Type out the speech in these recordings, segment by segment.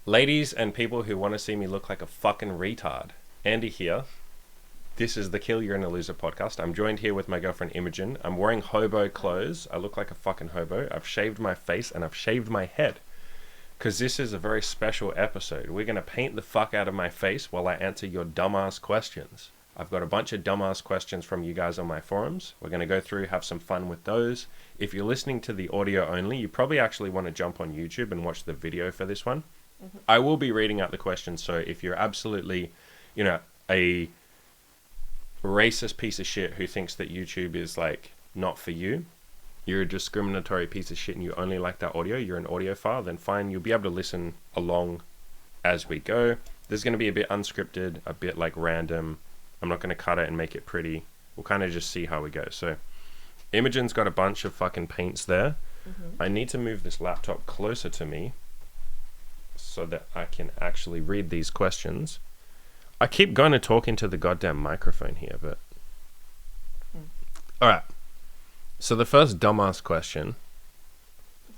Ladies and people who want to see me look like a fucking retard. Andy here. This is the Kill You're in a Loser podcast. I'm joined here with my girlfriend Imogen. I'm wearing hobo clothes. I look like a fucking hobo. I've shaved my face and I've shaved my head. Because this is a very special episode. We're going to paint the fuck out of my face while I answer your dumbass questions. I've got a bunch of dumbass questions from you guys on my forums. We're going to go through, have some fun with those. If you're listening to the audio only, you probably actually want to jump on YouTube and watch the video for this one. Mm-hmm. I will be reading out the questions, so if you're absolutely, a racist piece of shit who thinks that YouTube is, not for you, you're a discriminatory piece of shit and you only like that audio, you're an audiophile, then fine, you'll be able to listen along as we go. There's going to be a bit unscripted, a bit, random. I'm not going to cut it and make it pretty. We'll kind of just see how we go. So, Imogen's got a bunch of fucking paints there. Mm-hmm. I need to move this laptop closer to me so that I can actually read these questions. I keep going to talk into the goddamn microphone here, but... Alright. So the first dumbass question...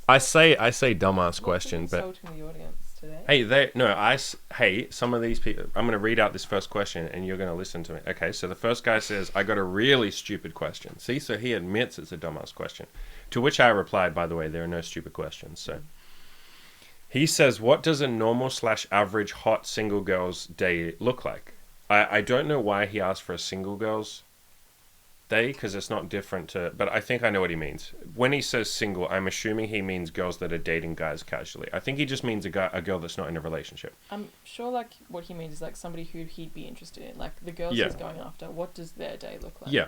I say dumbass question, but... Insulting the audience today. Hey, some of these people... I'm going to read out this first question, and you're going to listen to me. Okay, so the first guy says, I got a really stupid question. See, so he admits it's a dumbass question. To which I replied, by the way, there are no stupid questions, so... He says, what does a normal/average hot single girl's day look like? I don't know why he asked for a single girl's day, because it's not different to... But I think I know what he means. When he says single, I'm assuming he means girls that are dating guys casually. I think he just means a girl that's not in a relationship. I'm sure, what he means is, somebody who he'd be interested in. The girls he's going after, what does their day look like? Yeah.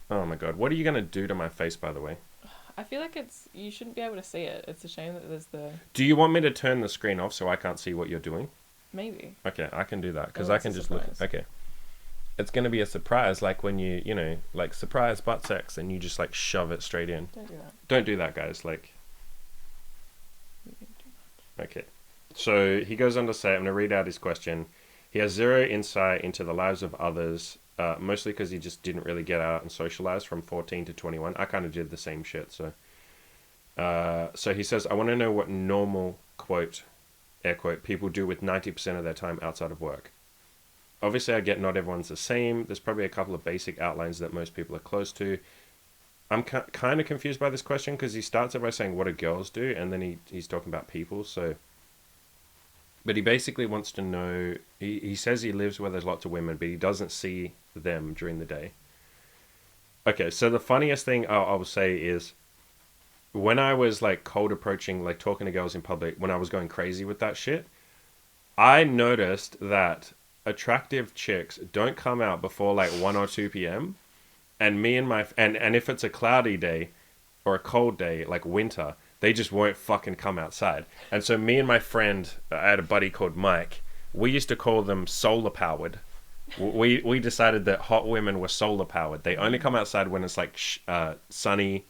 Oh my god. What are you going to do to my face, by the way? I feel like you shouldn't be able to see it. It's a shame that there's the... Do you want me to turn the screen off so I can't see what you're doing? Maybe. Okay, I can do that, because I can just look... Okay. It's going to be a surprise, like when you, surprise butt sex, and you just, shove it straight in. Don't do that. Don't do that, guys, Okay. So, he goes on to say, I'm going to read out his question. He has zero insight into the lives of others, mostly because he just didn't really get out and socialize from 14 to 21. I kind of did the same shit, so... So he says, I want to know what normal, quote, air quote, people do with 90% of their time outside of work. Obviously, I get not everyone's the same. There's probably a couple of basic outlines that most people are close to. I'm kind of confused by this question, because he starts it by saying, what do girls do? And then he's talking about people, so... But he basically wants to know... He says he lives where there's lots of women, but he doesn't see them during the day. Okay, so the funniest thing I will say is... When I was, cold approaching, talking to girls in public, when I was going crazy with that shit, I noticed that attractive chicks don't come out before, 1 or 2 p.m. And me and my... And if it's a cloudy day, or a cold day, like winter... They just won't fucking come outside. And so me and my friend, I had a buddy called Mike, we used to call them solar powered. We decided that hot women were solar powered. They only come outside when it's sunny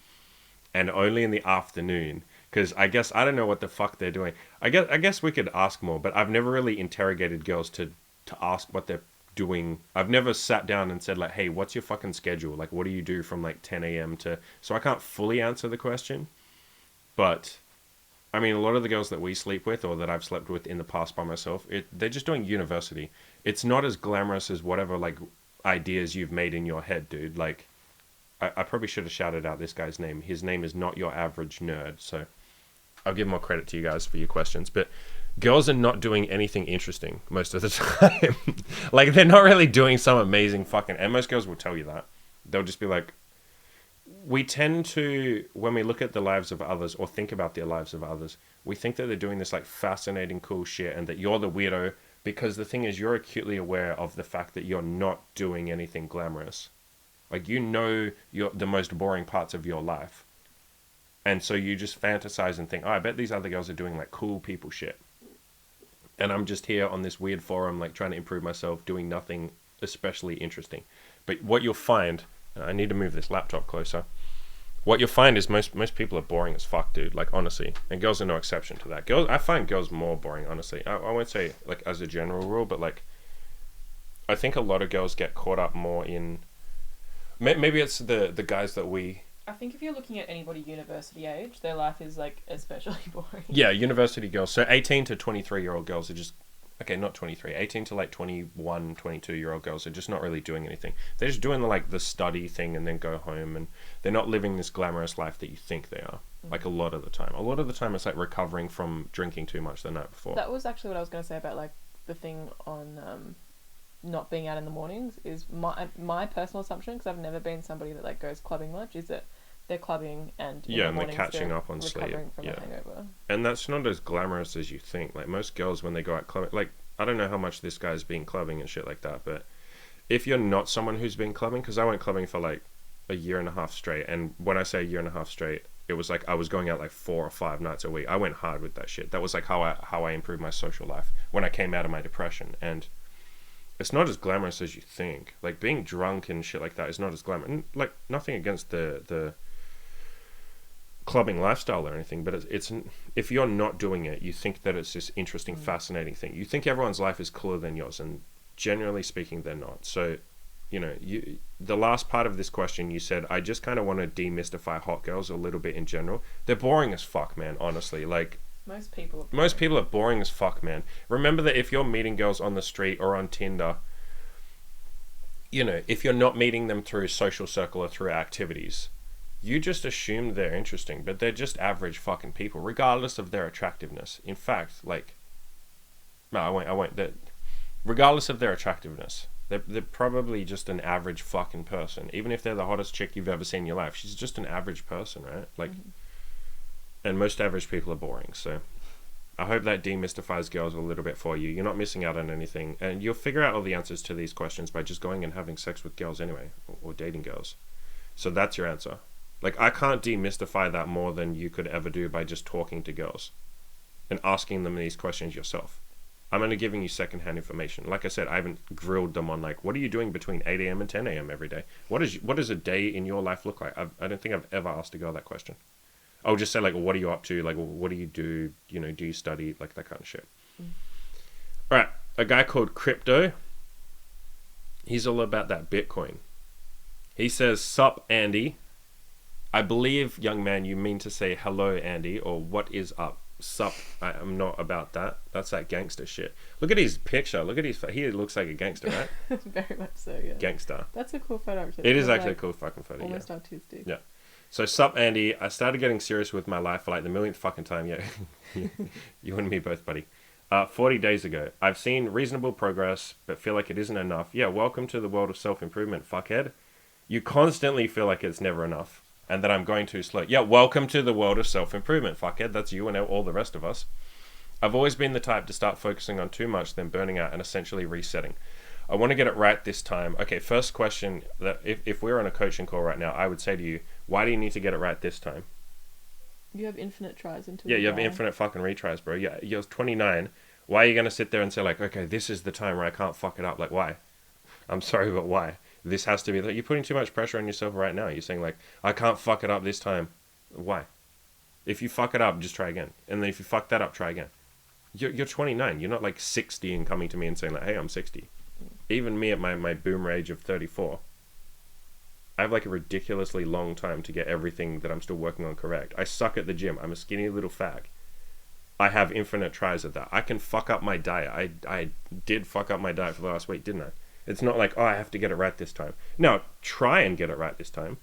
and only in the afternoon. Because I don't know what the fuck they're doing. I guess we could ask more, but I've never really interrogated girls to ask what they're doing. I've never sat down and said hey, what's your fucking schedule? What do you do from 10 a.m. to... So I can't fully answer the question. But, I mean, a lot of the girls that we sleep with, or that I've slept with in the past by myself, they're just doing university. It's not as glamorous as whatever, ideas you've made in your head, dude. I probably should have shouted out this guy's name. His name is not your average nerd, so I'll give more credit to you guys for your questions. But girls are not doing anything interesting most of the time. They're not really doing some amazing fucking... And most girls will tell you that. They'll just be we tend to, when we look at the lives of others or think about their lives of others, we think that they're doing this fascinating, cool shit and that you're the weirdo, because the thing is, you're acutely aware of the fact that you're not doing anything glamorous. You're the most boring parts of your life. And so you just fantasize and think, oh, I bet these other girls are doing cool people shit. And I'm just here on this weird forum, trying to improve myself, doing nothing especially interesting. But what you'll find... I need to move this laptop closer. What you'll find is most people are boring as fuck, dude. Honestly. And girls are no exception to that. I find girls more boring, honestly. I won't say, as a general rule, but, I think a lot of girls get caught up more in... Maybe it's the guys that we I think if you're looking at anybody university age, their life is like especially boring. Yeah, university girls. So 18 to 23-year-old girls are just, okay, not 23, 18 to like 21, 22-year-old girls are just not really doing anything. They're just doing like the study thing and then go home, and they're not living this glamorous life that you think they are. Like a lot of the time. A lot of the time it's like recovering from drinking too much the night before. That was actually what I was going to say about like the thing on not being out in the mornings is my personal assumption, because I've never been somebody that like goes clubbing much, is that they're clubbing and in the and they're mornings catching they're up on sleep. recovering from a hangover. And that's not as glamorous as you think. Like most girls when they go out clubbing, like I don't know how much this guy's been clubbing and shit like that, but if you're not someone who's been clubbing, because I went clubbing for like a year and a half straight, and when I say a year and a half straight, it was like I was going out like 4 or 5 nights a week. I went hard with that shit. That was like how I improved my social life when I came out of my depression. And it's not as glamorous as you think. Like being drunk and shit like that is not as glamorous. And like nothing against the clubbing lifestyle or anything, but it's if you're not doing it, you think that it's this interesting, fascinating thing. You think everyone's life is cooler than yours, and generally speaking, they're not. So, you know, the last part of this question, you said, I just kind of want to demystify hot girls a little bit in general. They're boring as fuck, man, honestly. Like, Most people are boring as fuck, man. Remember that if you're meeting girls on the street or on Tinder, you know, if you're not meeting them through social circle or through activities, you just assume they're interesting, but they're just average fucking people, regardless of their attractiveness. In fact, like, no, I won't. Regardless of their attractiveness, they're probably just an average fucking person. Even if they're the hottest chick you've ever seen in your life, she's just an average person, right? Like, and most average people are boring. So, I hope that demystifies girls a little bit for you. You're not missing out on anything, and you'll figure out all the answers to these questions by just going and having sex with girls anyway, or dating girls. So that's your answer. Like, I can't demystify that more than you could ever do by just talking to girls and asking them these questions yourself. I'm only giving you secondhand information. Like I said, I haven't grilled them on, like, what are you doing between 8 a.m. and 10 a.m. every day? What does a day in your life look like? I don't think I've ever asked a girl that question. I'll just say, like, what are you up to? Like, what do you do? You know, do you study? Like, that kind of shit. All right, a guy called Crypto. He's all about that Bitcoin. He says, "Sup, Andy. I believe, young man, you mean to say hello, Andy, or what is up? Sup, I am not about that. That's that gangster shit." Look at his picture. Look at his... He looks like a gangster, right? Very much so, yeah. Gangster. That's a cool photo, actually. It is actually a cool fucking photo, almost artistic. Yeah. So, sup, Andy. I started getting serious with my life for like the millionth fucking time. Yeah. You and me both, buddy. 40 days ago. I've seen reasonable progress, but feel like it isn't enough. Yeah, welcome to the world of self-improvement, fuckhead. You constantly feel like it's never enough, and that I'm going too slow. Yeah, welcome to the world of self-improvement, fuckhead. That's you and all the rest of us. I've always been the type to start focusing on too much, then burning out and essentially resetting. I want to get it right this time. Okay, first question, that if we're on a coaching call right now, I would say to you, why do you need to get it right this time? You have infinite tries until you have infinite fucking retries, bro. Yeah, you're 29. Why are you going to sit there and say, like, okay, this is the time where I can't fuck it up? Like, why? I'm sorry, but why? This has to be... You're putting too much pressure on yourself right now. You're saying, like, I can't fuck it up this time. Why? If you fuck it up, just try again. And then if you fuck that up, try again. You're 29. You're not, like, 60 and coming to me and saying, like, hey, I'm 60. Even me at my boomer age of 34... I have like a ridiculously long time to get everything that I'm still working on correct. I suck at the gym. I'm a skinny little fag. I have infinite tries at that. I can fuck up my diet. I did fuck up my diet for the last week, didn't I? It's not like, oh, I have to get it right this time. No, try and get it right this time.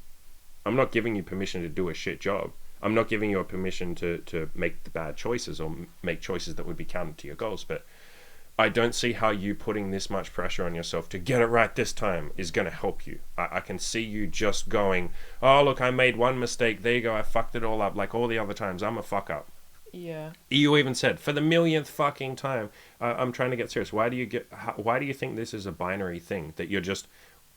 I'm not giving you permission to do a shit job. I'm not giving you a permission to make the bad choices or make choices that would be counter to your goals, but I don't see how you putting this much pressure on yourself to get it right this time is going to help you. I can see you just going, oh, look, I made one mistake. There you go. I fucked it all up like all the other times. I'm a fuck up. Yeah. You even said, for the millionth fucking time, I'm trying to get serious. Why do you think this is a binary thing? That you're just,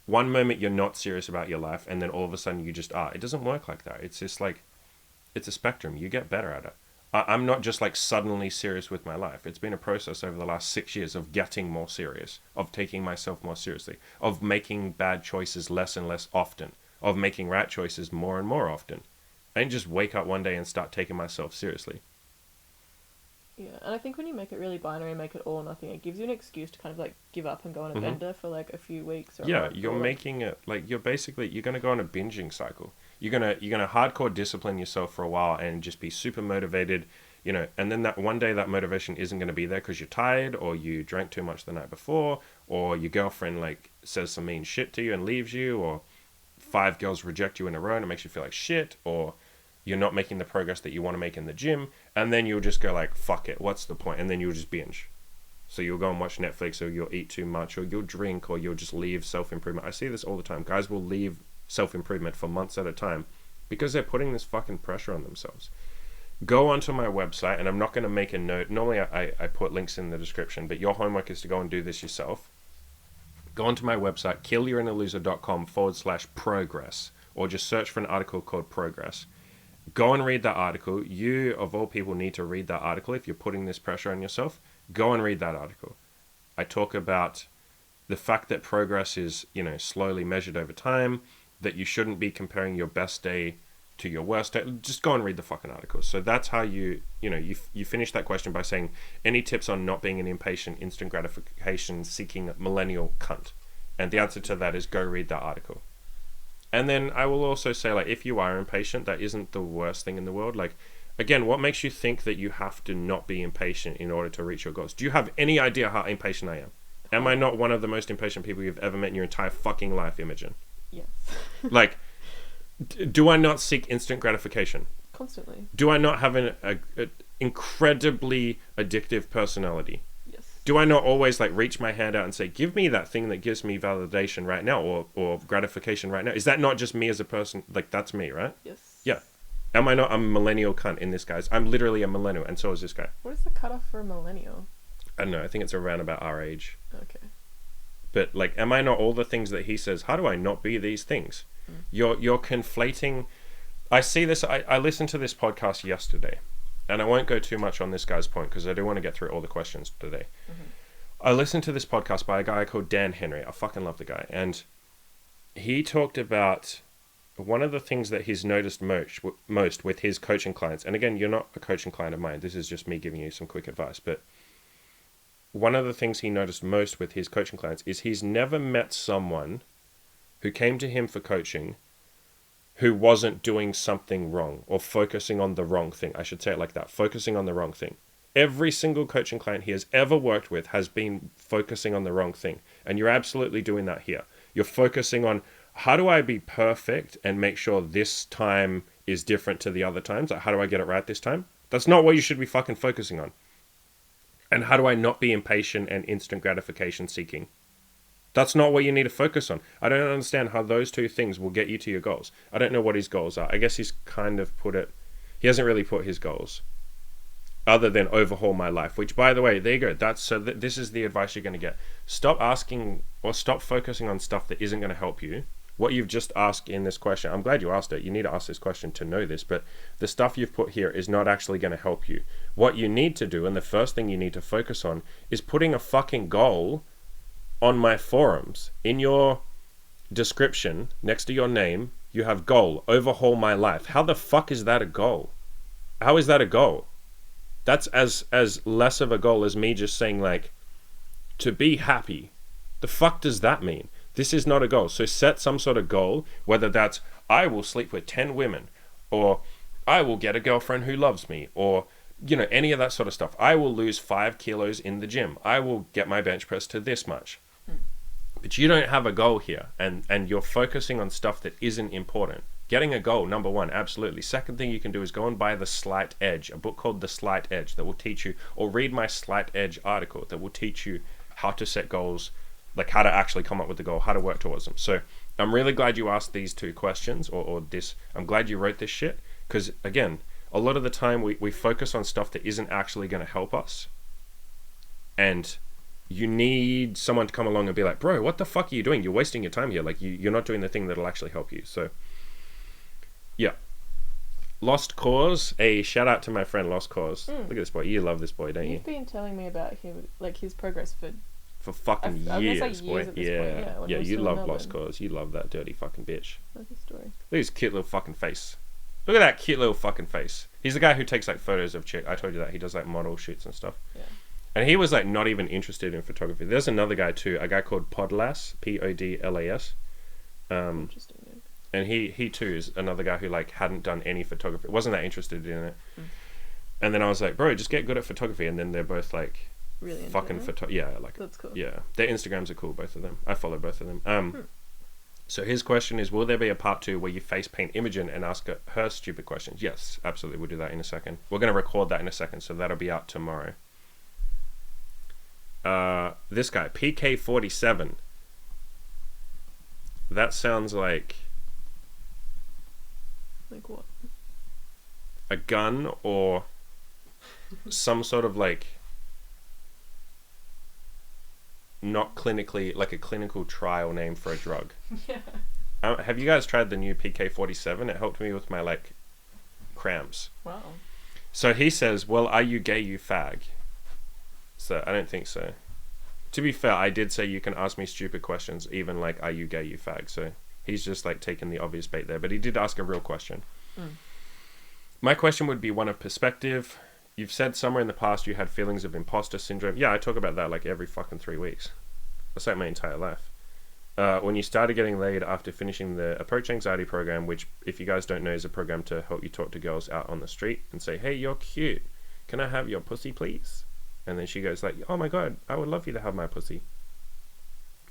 one moment you're not serious about your life, and then all of a sudden you just are. It doesn't work like that. It's just like, it's a spectrum. You get better at it. I'm not just like suddenly serious with my life. It's been a process over the last 6 years of getting more serious, of taking myself more seriously, of making bad choices less and less often, of making right choices more and more often. I didn't just wake up one day and start taking myself seriously. Yeah, and I think when you make it really binary, make it all or nothing, it gives you an excuse to kind of like give up and go on a bender for like a few weeks. Or yeah, you're making it like you're going to go on a binging cycle. you're gonna hardcore discipline yourself for a while and just be super motivated, and then that one day that motivation isn't going to be there because you're tired, or you drank too much the night before, or your girlfriend like says some mean shit to you and leaves you, or 5 girls reject you in a row and it makes you feel like shit, or you're not making the progress that you want to make in the gym, and then you'll just go like, fuck it, what's the point? And then you'll just binge. So you'll go and watch Netflix, or you'll eat too much, or you'll drink, or you'll just leave self-improvement. I see this all the time. Guys will leave self-improvement for months at a time because they're putting this fucking pressure on themselves. Go onto my website, and I'm not going to make a note. Normally I put links in the description, but your homework is to go and do this yourself. Go onto my website, killyourinaloser.com/progress, or just search for an article called Progress. Go and read that article. You, of all people, need to read that article if you're putting this pressure on yourself. Go and read that article. I talk about the fact that progress is, slowly measured over time, that you shouldn't be comparing your best day to your worst day. Just go and read the fucking article. So that's how you finish that question by saying, any tips on not being an impatient, instant gratification seeking millennial cunt? And the answer to that is go read that article. And then I will also say, like, if you are impatient, that isn't the worst thing in the world. Like, again, what makes you think that you have to not be impatient in order to reach your goals? Do you have any idea how impatient I am? Am I not one of the most impatient people you've ever met in your entire fucking life, Imogen? Yes. Like, do I not seek instant gratification? Constantly. Do I not have an incredibly addictive personality? Yes. Do I not always like reach my hand out and say, give me that thing that gives me validation right now, or gratification right now? Is that not just me as a person? Like, that's me, right? Yes. Yeah. Am I not a millennial cunt in this, guys? I'm literally a millennial, and so is this guy. What is the cutoff for a millennial? I don't know. I think it's around about our age. Okay. But like, am I not all the things that he says? How do I not be these things? You're conflating. I see this. I listened to this podcast yesterday, and I won't go too much on this guy's point because I do want to get through all the questions today. I listened to this podcast by a guy called Dan Henry. I fucking love the guy, and he talked about one of the things that he's noticed most with his coaching clients. And again, you're not a coaching client of mine. This is just me giving you some quick advice. But one of the things he noticed most with his coaching clients is he's never met someone who came to him for coaching who wasn't doing something wrong, or focusing on the wrong thing. I should say it like that, focusing on the wrong thing. Every single coaching client he has ever worked with has been focusing on the wrong thing. And you're absolutely doing that here. You're focusing on, how do I be perfect and make sure this time is different to the other times? Like, how do I get it right this time? That's not what you should be fucking focusing on. And how do I not be impatient and instant gratification seeking? That's not what you need to focus on. I don't understand how those two things will get you to your goals. I don't know what his goals are. I guess he's kind of he hasn't really put his goals other than overhaul my life, which, by the way, there you go. This is the advice you're going to get. Stop asking, or stop focusing on stuff that isn't going to help you. What you've just asked in this question, I'm glad you asked it. You need to ask this question to know this, but the stuff you've put here is not actually going to help you. What you need to do, and the first thing you need to focus on, is putting a fucking goal on my forums. In your description, next to your name, you have goal, overhaul my life. How the fuck is that a goal? How is that a goal? That's as less of a goal as me just saying, like, to be happy. The fuck does that mean? This is not a goal. So set some sort of goal, whether that's, I will sleep with 10 women, or I will get a girlfriend who loves me, or, any of that sort of stuff. I will lose 5 kilos in the gym. I will get my bench press to this much. But you don't have a goal here, and you're focusing on stuff that isn't important. Getting a goal, number one, absolutely. Second thing you can do is go and buy The Slight Edge, a book called The Slight Edge that will teach you, or read my Slight Edge article that will teach you how to set goals, like how to actually come up with the goal, how to work towards them. So I'm really glad you asked these two questions, or this. I'm glad you wrote this shit, because again, a lot of the time we focus on stuff that isn't actually going to help us, and you need someone to come along and be like, bro, what the fuck are you doing? You're wasting your time here. Like, you're not doing the thing that'll actually help you. So yeah. Lost Cause, a shout out to my friend Lost Cause. Look at this boy. You love this boy, don't you? You've been telling me about him, like his progress for fucking years, like boy. years at this point, Yeah, you love Melbourne. Lost Cause. You love that dirty fucking bitch. What's the story? Look at his cute little fucking face. Look at that cute little fucking face. He's the guy who takes like photos of chick. I told you that. He does like model shoots and stuff. Yeah. And he was like not even interested in photography. There's another guy too, a guy called Podlas, Podlas. Interesting name. And he too is another guy who like hadn't done any photography, wasn't that interested in it. And then I was like, bro, just get good at photography. And then they're both like Really into fucking it. yeah, like That's cool. yeah, their Instagrams are cool, both of them. I follow both of them. So his question is, will there be a part 2 where you face paint Imogen and ask her stupid questions? Yes, absolutely. We'll do that in a second. We're going to record that in a second, so that'll be out tomorrow. This guy, PK47. That sounds like what? a gun or some sort of like not clinically, like a clinical trial name for a drug. Yeah. Have you guys tried the new PK47? It helped me with my like cramps. Wow. So he says, well, are you gay, you fag? So I don't think so. To be fair, I did say you can ask me stupid questions, even like, are you gay, you fag? So he's just like taking the obvious bait there, but he did ask a real question. My question would be one of perspective. You've said somewhere in the past you had feelings of imposter syndrome. Yeah, I talk about that like every fucking 3 weeks. That's like my entire life. When you started getting laid after finishing the Approach Anxiety program, which, if you guys don't know, is a program to help you talk to girls out on the street and say, hey, you're cute. Can I have your pussy, please? And then she goes like, oh my God, I would love you to have my pussy.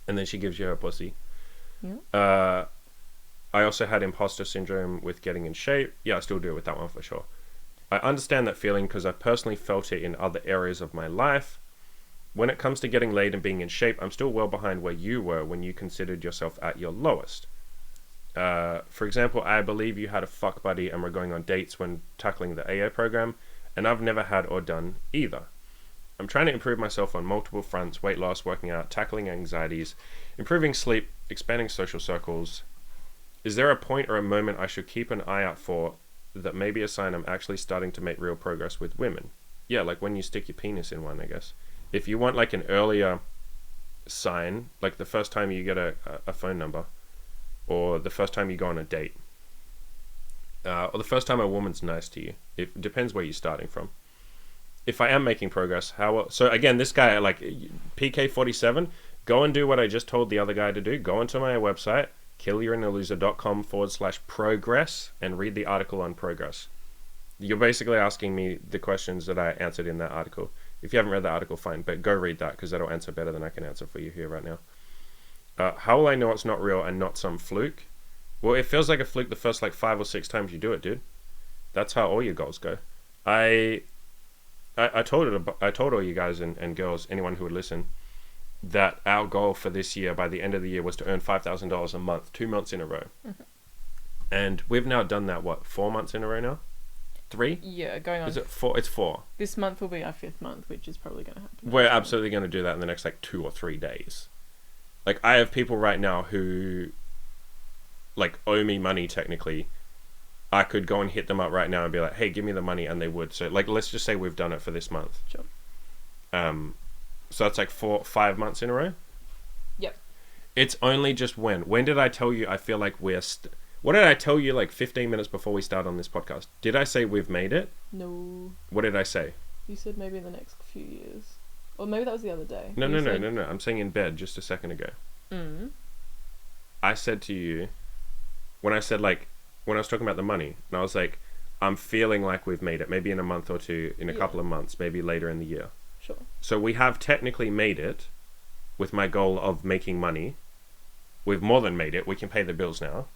And then she gives you her pussy. Yeah. I also had imposter syndrome with getting in shape. Yeah, I still do it with that one for sure. I understand that feeling because I've personally felt it in other areas of my life. When it comes to getting laid and being in shape, I'm still well behind where you were when you considered yourself at your lowest. For example, I believe you had a fuck buddy and were going on dates when tackling the AA program, and I've never had or done either. I'm trying to improve myself on multiple fronts: weight loss, working out, tackling anxieties, improving sleep, expanding social circles. Is there a point or a moment I should keep an eye out for that may be a sign I'm actually starting to make real progress with women? Yeah, like when you stick your penis in one, I guess. If you want like an earlier sign, like the first time you get a phone number, or the first time you go on a date, or the first time a woman's nice to you, it depends where you're starting from. If I am making progress, so again, this guy, like PK47, go and do what I just told the other guy to do. Go onto my website, killyourinaloser.com/progress, and read the article on progress. You're basically asking me the questions that I answered in that article. If you haven't read the article, fine, but go read that because that'll answer better than I can answer for you here right now. How will I know it's not real and not some fluke? Well, it feels like a fluke the first like 5 or 6 times you do it, dude. That's how all your goals go. I told all you guys and girls, anyone who would listen, that our goal for this year, by the end of the year, was to earn $5,000 a month, 2 months in a row. And we've now done that, 4 months in a row now? 3? Yeah, going on. Is it 4? It's 4. This month will be our 5th month, which is probably going to happen. We're absolutely going to do that in the next like 2 or 3 days. Like, I have people right now who like owe me money technically. I could go and hit them up right now and be like, hey, give me the money, and they would. So like, let's just say we've done it for this month. Sure. So that's like 5 months in a row. Yep. It's only just when did I tell you I feel like we're what did I tell you like 15 minutes before we start on this podcast? Did I say we've made it? No. What did I say? You said maybe in the next few years. Or maybe that was the other day. No. I'm saying in bed just a second ago. I said to you, when I was talking about the money, and I was like, I'm feeling like we've made it, maybe in a month or two, in a couple of months, maybe later in the year. Sure. So we have technically made it with my goal of making money. We've more than made it. We can pay the bills now.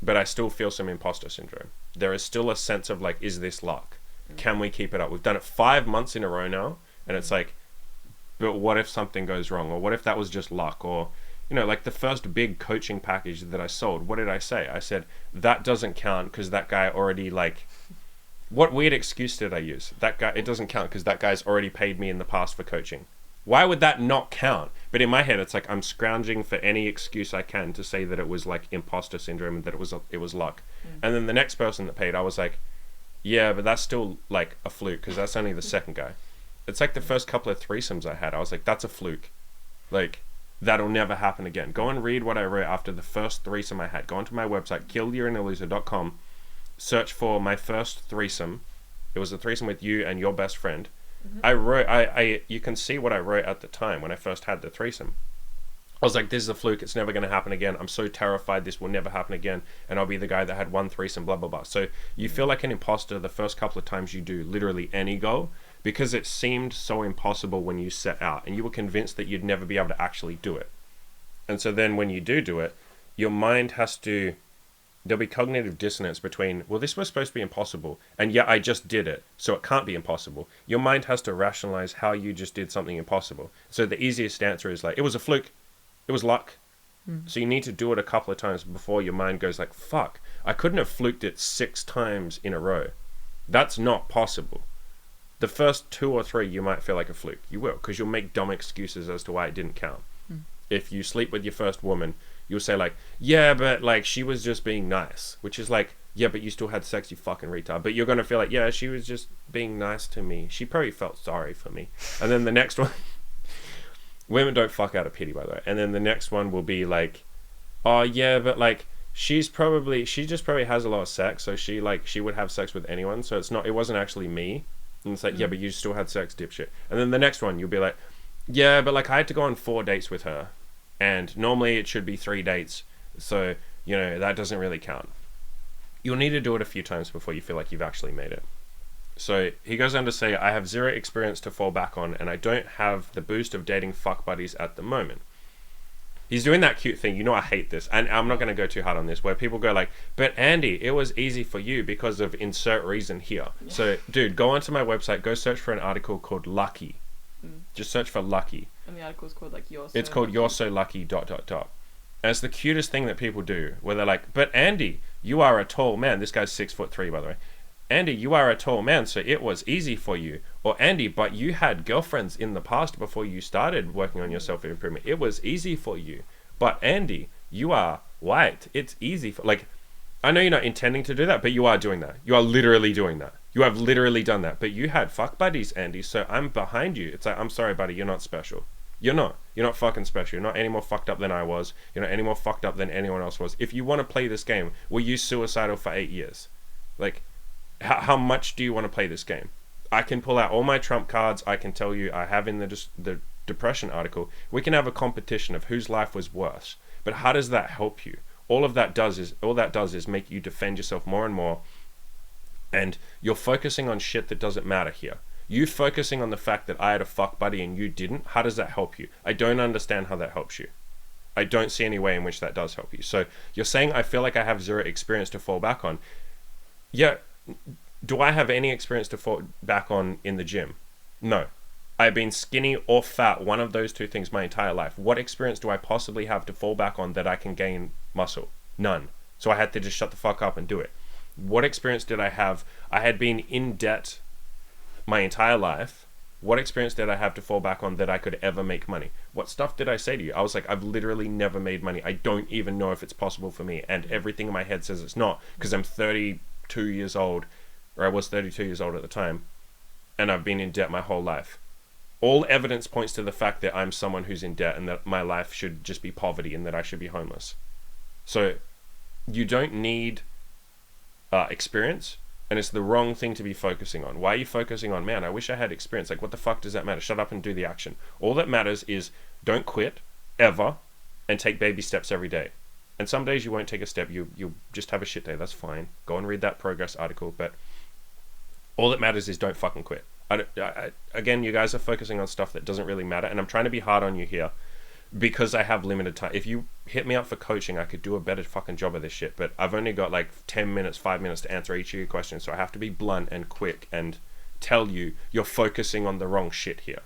But I still feel some imposter syndrome. There is still a sense of like, is this luck? Can we keep it up? We've done it 5 months in a row now, and it's like, but what if something goes wrong? Or what if that was just luck? Or, you know, like the first big coaching package that I sold, what did I say? I said, that doesn't count because that guy already like, what weird excuse did I use? That guy, it doesn't count because that guy's already paid me in the past for coaching. Why would that not count? But in my head, it's like I'm scrounging for any excuse I can to say that it was like imposter syndrome and that it was luck. And then the next person that paid, I was like, yeah, but that's still like a fluke because that's only the second guy. It's like the first couple of threesomes I had. I was like, that's a fluke. Like, that'll never happen again. Go and read what I wrote after the first threesome I had. Go onto my website, killyourinaloser.com, search for my first threesome. It was a threesome with you and your best friend. I wrote, you can see what I wrote at the time when I first had the threesome. I was like, this is a fluke. It's never going to happen again. I'm so terrified this will never happen again. And I'll be the guy that had one threesome, blah, blah, blah. So you feel like an imposter the first couple of times you do literally any goal because it seemed so impossible when you set out and you were convinced that you'd never be able to actually do it. And so then when you do it, your mind has to, there'll be cognitive dissonance between, well, this was supposed to be impossible, and yet I just did it, so it can't be impossible. Your mind has to rationalize how you just did something impossible. So the easiest answer is like, it was a fluke. It was luck. So you need to do it a couple of times before your mind goes like, fuck, I couldn't have fluked it 6 times in a row. That's not possible. The first 2 or 3 you might feel like a fluke. You will, because you'll make dumb excuses as to why it didn't count. If you sleep with your first woman, you'll say like, yeah, but like she was just being nice, which is like, yeah, but you still had sex, you fucking retard. But you're going to feel like, yeah, she was just being nice to me. She probably felt sorry for me. And then the next one, women don't fuck out of pity, by the way. And then the next one will be like, oh yeah, but like she just probably has a lot of sex, so she would have sex with anyone, so it wasn't actually me. And it's like, yeah, but you still had sex, dipshit. And then the next one you'll be like, yeah, but like I had to go on 4 dates with her, and normally it should be 3 dates, so that doesn't really count. You'll need to do it a few times before you feel like you've actually made it. So he goes on to say, I have 0 experience to fall back on, and I don't have the boost of dating fuck buddies at the moment. He's doing that cute thing. I hate this, and I'm not going to go too hard on this, where people go like, but Andy, it was easy for you because of insert reason here. Yeah. So dude, go onto my website, go search for an article called Lucky. Just search for Lucky. And the article's called like You're So It's called Lucky. You're So Lucky ... And it's the cutest thing that people do, where they're like, but Andy, you are a tall man. This guy's 6'3", by the way. Andy, you are a tall man, so it was easy for you. Or Andy, but you had girlfriends in the past before you started working on your self-improvement. It was easy for you. But Andy, you are white. It's easy for... Like, I know you're not intending to do that, but you are doing that. You are literally doing that. You have literally done that. But you had fuck buddies, Andy, so I'm behind you. It's like, I'm sorry, buddy, you're not special. You're not. You're not fucking special. You're not any more fucked up than I was. You're not any more fucked up than anyone else was. If you want to play this game, were you suicidal for 8 years? Like... How much do you want to play this game? I can pull out all my trump cards. I can tell you I have in the depression article. We can have a competition of whose life was worse. But how does that help you? All that does is make you defend yourself more and more. And you're focusing on shit that doesn't matter here. You focusing on the fact that I had a fuck buddy and you didn't. How does that help you? I don't understand how that helps you. I don't see any way in which that does help you. So you're saying I feel like I have 0 experience to fall back on. Yeah. Do I have any experience to fall back on in the gym? No. I've been skinny or fat, one of those 2 things my entire life. What experience do I possibly have to fall back on that I can gain muscle? None. So I had to just shut the fuck up and do it. What experience did I have? I had been in debt my entire life. What experience did I have to fall back on that I could ever make money? What stuff did I say to you? I was like, I've literally never made money. I don't even know if it's possible for me. And everything in my head says it's not, because I'm 32 years old, or I was 32 years old at the time, and I've been in debt my whole life. All evidence points to the fact that I'm someone who's in debt and that my life should just be poverty and that I should be homeless. So you don't need experience, and it's the wrong thing to be focusing on. Why are you focusing on, man, I wish I had experience? Like, what the fuck does that matter? Shut up and do the action. All that matters is don't quit, ever, and take baby steps every day. And some days you won't take a step, you'll just have a shit day, that's fine. Go and read that progress article, but all that matters is don't fucking quit. Again, you guys are focusing on stuff that doesn't really matter, and I'm trying to be hard on you here because I have limited time. If you hit me up for coaching, I could do a better fucking job of this shit, but I've only got like 10 minutes, 5 minutes to answer each of your questions, so I have to be blunt and quick and tell you you're focusing on the wrong shit here.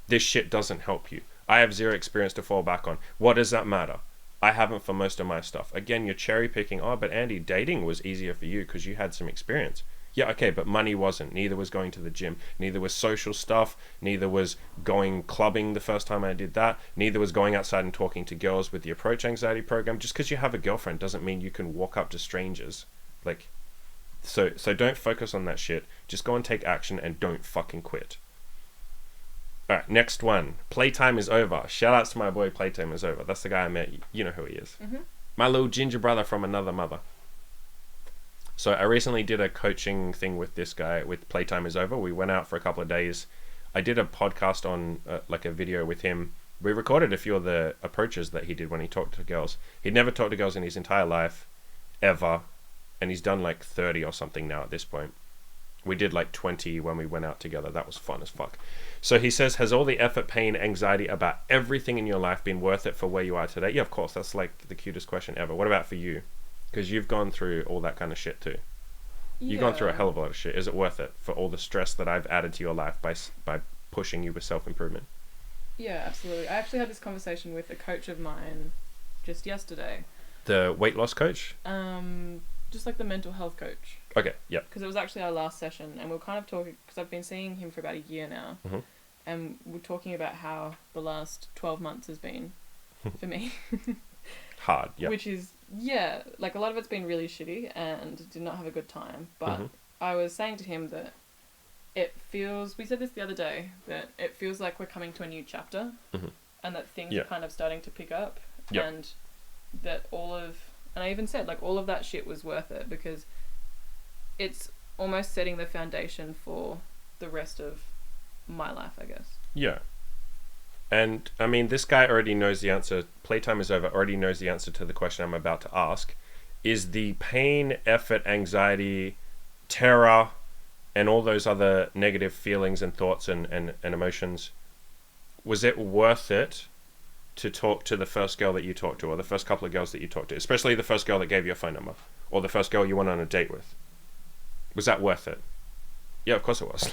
This shit doesn't help you. I have 0 experience to fall back on. What does that matter? I haven't for most of my stuff. Again, you're cherry picking. Oh, but Andy, dating was easier for you because you had some experience. Yeah, okay, but money wasn't. Neither was going to the gym. Neither was social stuff. Neither was going clubbing the first time I did that. Neither was going outside and talking to girls with the approach anxiety program. Just because you have a girlfriend doesn't mean you can walk up to strangers. Like, so don't focus on that shit. Just go and take action and don't fucking quit. Alright, next one. Playtime is over. Shout outs to my boy Playtime is over. That's the guy I met. You know who he is. Mm-hmm. My little ginger brother from another mother. So I recently did a coaching thing with this guy with Playtime is over. We went out for a couple of days. I did a podcast on like a video with him We recorded a few of the approaches that he did when he talked to girls. He'd never talked to girls in his entire life, ever, and he's done like 30 or something now at this point. We did like 20 when we went out together. That was fun as fuck. So he says, has all the effort, pain, anxiety about everything in your life been worth it for where you are today? Yeah, of course. That's like the cutest question ever. What about for you? Because you've gone through all that kind of shit too. You've gone through a hell of a lot of shit. Is it worth it for all the stress that I've added to your life by pushing you with self-improvement? Yeah, absolutely. I actually had this conversation with a coach of mine just yesterday. The weight loss coach? Just like the mental health coach. Okay, yeah. Because it was actually our last session, and we were kind of talking, because I've been seeing him for about a year now, Mm-hmm. and we're talking about how the last 12 months has been for me. Hard, yeah. Which is, yeah, like a lot of it's been really shitty and did not have a good time. But Mm-hmm. I was saying to him that it feels, we said this the other day, that it feels like we're coming to a new chapter, Mm-hmm. and that things are kind of starting to pick up, Yep. and that and I even said, like, all of that shit was worth it, because it's almost setting the foundation for the rest of my life, I guess. Yeah. And, I mean, this guy already knows the answer. Playtime is over. Already knows the answer to the question I'm about to ask. Is the pain, effort, anxiety, terror, and all those other negative feelings and thoughts and emotions, was it worth it to talk to the first girl that you talked to, or the first couple of girls that you talked to, especially the first girl that gave you a phone number, or the first girl you went on a date with? Was that worth it? Yeah, of course it was.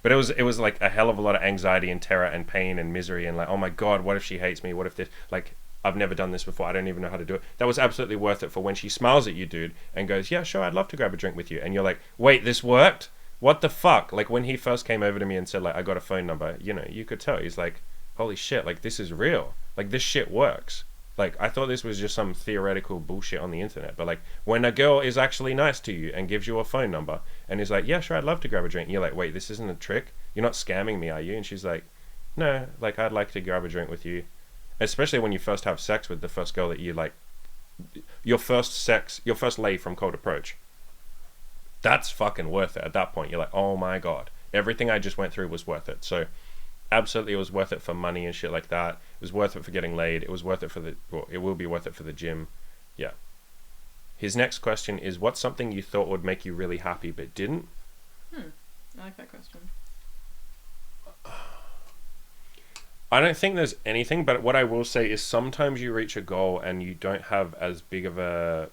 But it was like a hell of a lot of anxiety and terror and pain and misery and like, oh my God, what if she hates me? What if this, like, I've never done this before. I don't even know how to do it. That was absolutely worth it for when she smiles at you, dude, and goes, yeah, sure, I'd love to grab a drink with you. And you're like, wait, this worked? What the fuck? Like, when he first came over to me and said, like, I got a phone number, you know, you could tell. He's like, holy shit, like, this is real. Like, this shit works. Like, I thought this was just some theoretical bullshit on the internet. But, like, when a girl is actually nice to you and gives you a phone number and is like, yeah, sure, I'd love to grab a drink. And you're like, wait, this isn't a trick? You're not scamming me, are you? And she's like, no, like, I'd like to grab a drink with you. Especially when you first have sex with the first girl that you, like, your first lay from cold approach. That's fucking worth it. At that point, you're like, oh my God, everything I just went through was worth it. So, absolutely, it was worth it for money and shit like that. It was worth it for getting laid. It was worth it it will be worth it for the gym. Yeah. His next question is, what's something you thought would make you really happy but didn't? I like that question. I don't think there's anything, but what I will say is sometimes you reach a goal and you don't have as big of a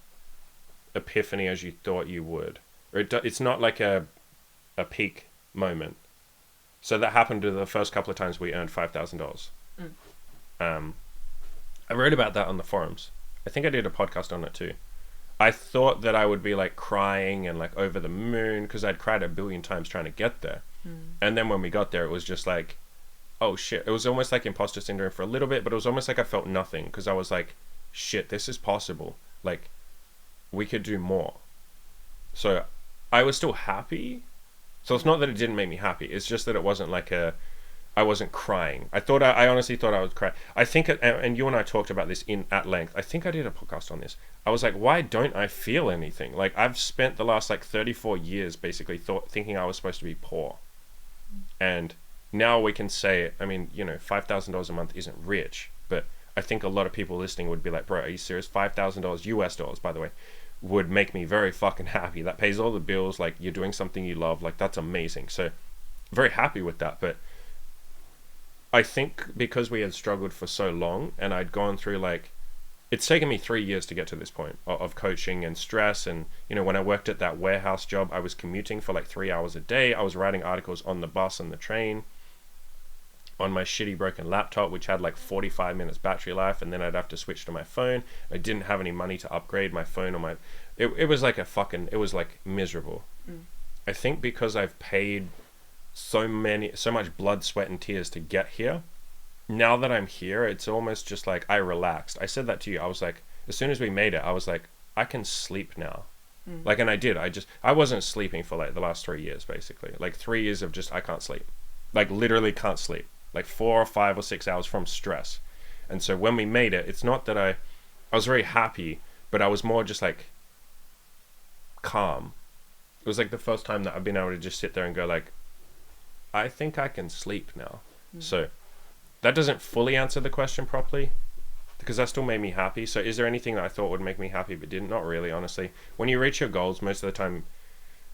epiphany as you thought you would. Or it's not like a peak moment. So that happened to the first couple of times we earned $5,000. I wrote about that on the forums. I think I did a podcast on it too. I thought that I would be like crying and like over the moon because I'd cried 1 billion times trying to get there. And then when we got there, it was just like, oh shit. It was almost like imposter syndrome for a little bit, but it was almost like I felt nothing because I was like, shit, this is possible. Like, we could do more. So I was still happy. So it's not that it didn't make me happy. It's just that it wasn't like I wasn't crying. I honestly thought I would cry. I think, and you and I talked about this at length. I think I did a podcast on this. I was like, why don't I feel anything? Like, I've spent the last like 34 years basically thinking I was supposed to be poor. And now we can say, I mean, you know, $5,000 a month isn't rich, but I think a lot of people listening would be like, bro, are you serious? $5,000 US dollars, by the way, would make me very fucking happy. That pays all the bills. Like, you're doing something you love. Like, that's amazing. So very happy with that. But I think because we had struggled for so long and I'd gone through like, it's taken me 3 years to get to this point of coaching and stress. And, you know, when I worked at that warehouse job, I was commuting for like 3 hours a day. I was writing articles on the bus and the train on my shitty broken laptop, which had like 45 minutes battery life. And then I'd have to switch to my phone. I didn't have any money to upgrade my phone or it was like it was like miserable. I think because I've paid so much blood, sweat and tears to get here. Now that I'm here, it's almost just like I relaxed. I said that to you. I was like, as soon as we made it, I was like, I can sleep now. Like, and I did. I wasn't sleeping for like the last 3 years, basically. Like 3 years of just, I can't sleep. Like literally can't sleep. Like 4 or 5 or 6 hours from stress. And so when we made it, it's not that I was very happy, but I was more just like calm. It was like the first time that I've been able to just sit there and go like, I think I can sleep now. So that doesn't fully answer the question properly, because that still made me happy. So is there anything that I thought would make me happy but didn't? Not really, honestly. When you reach your goals, most of the time,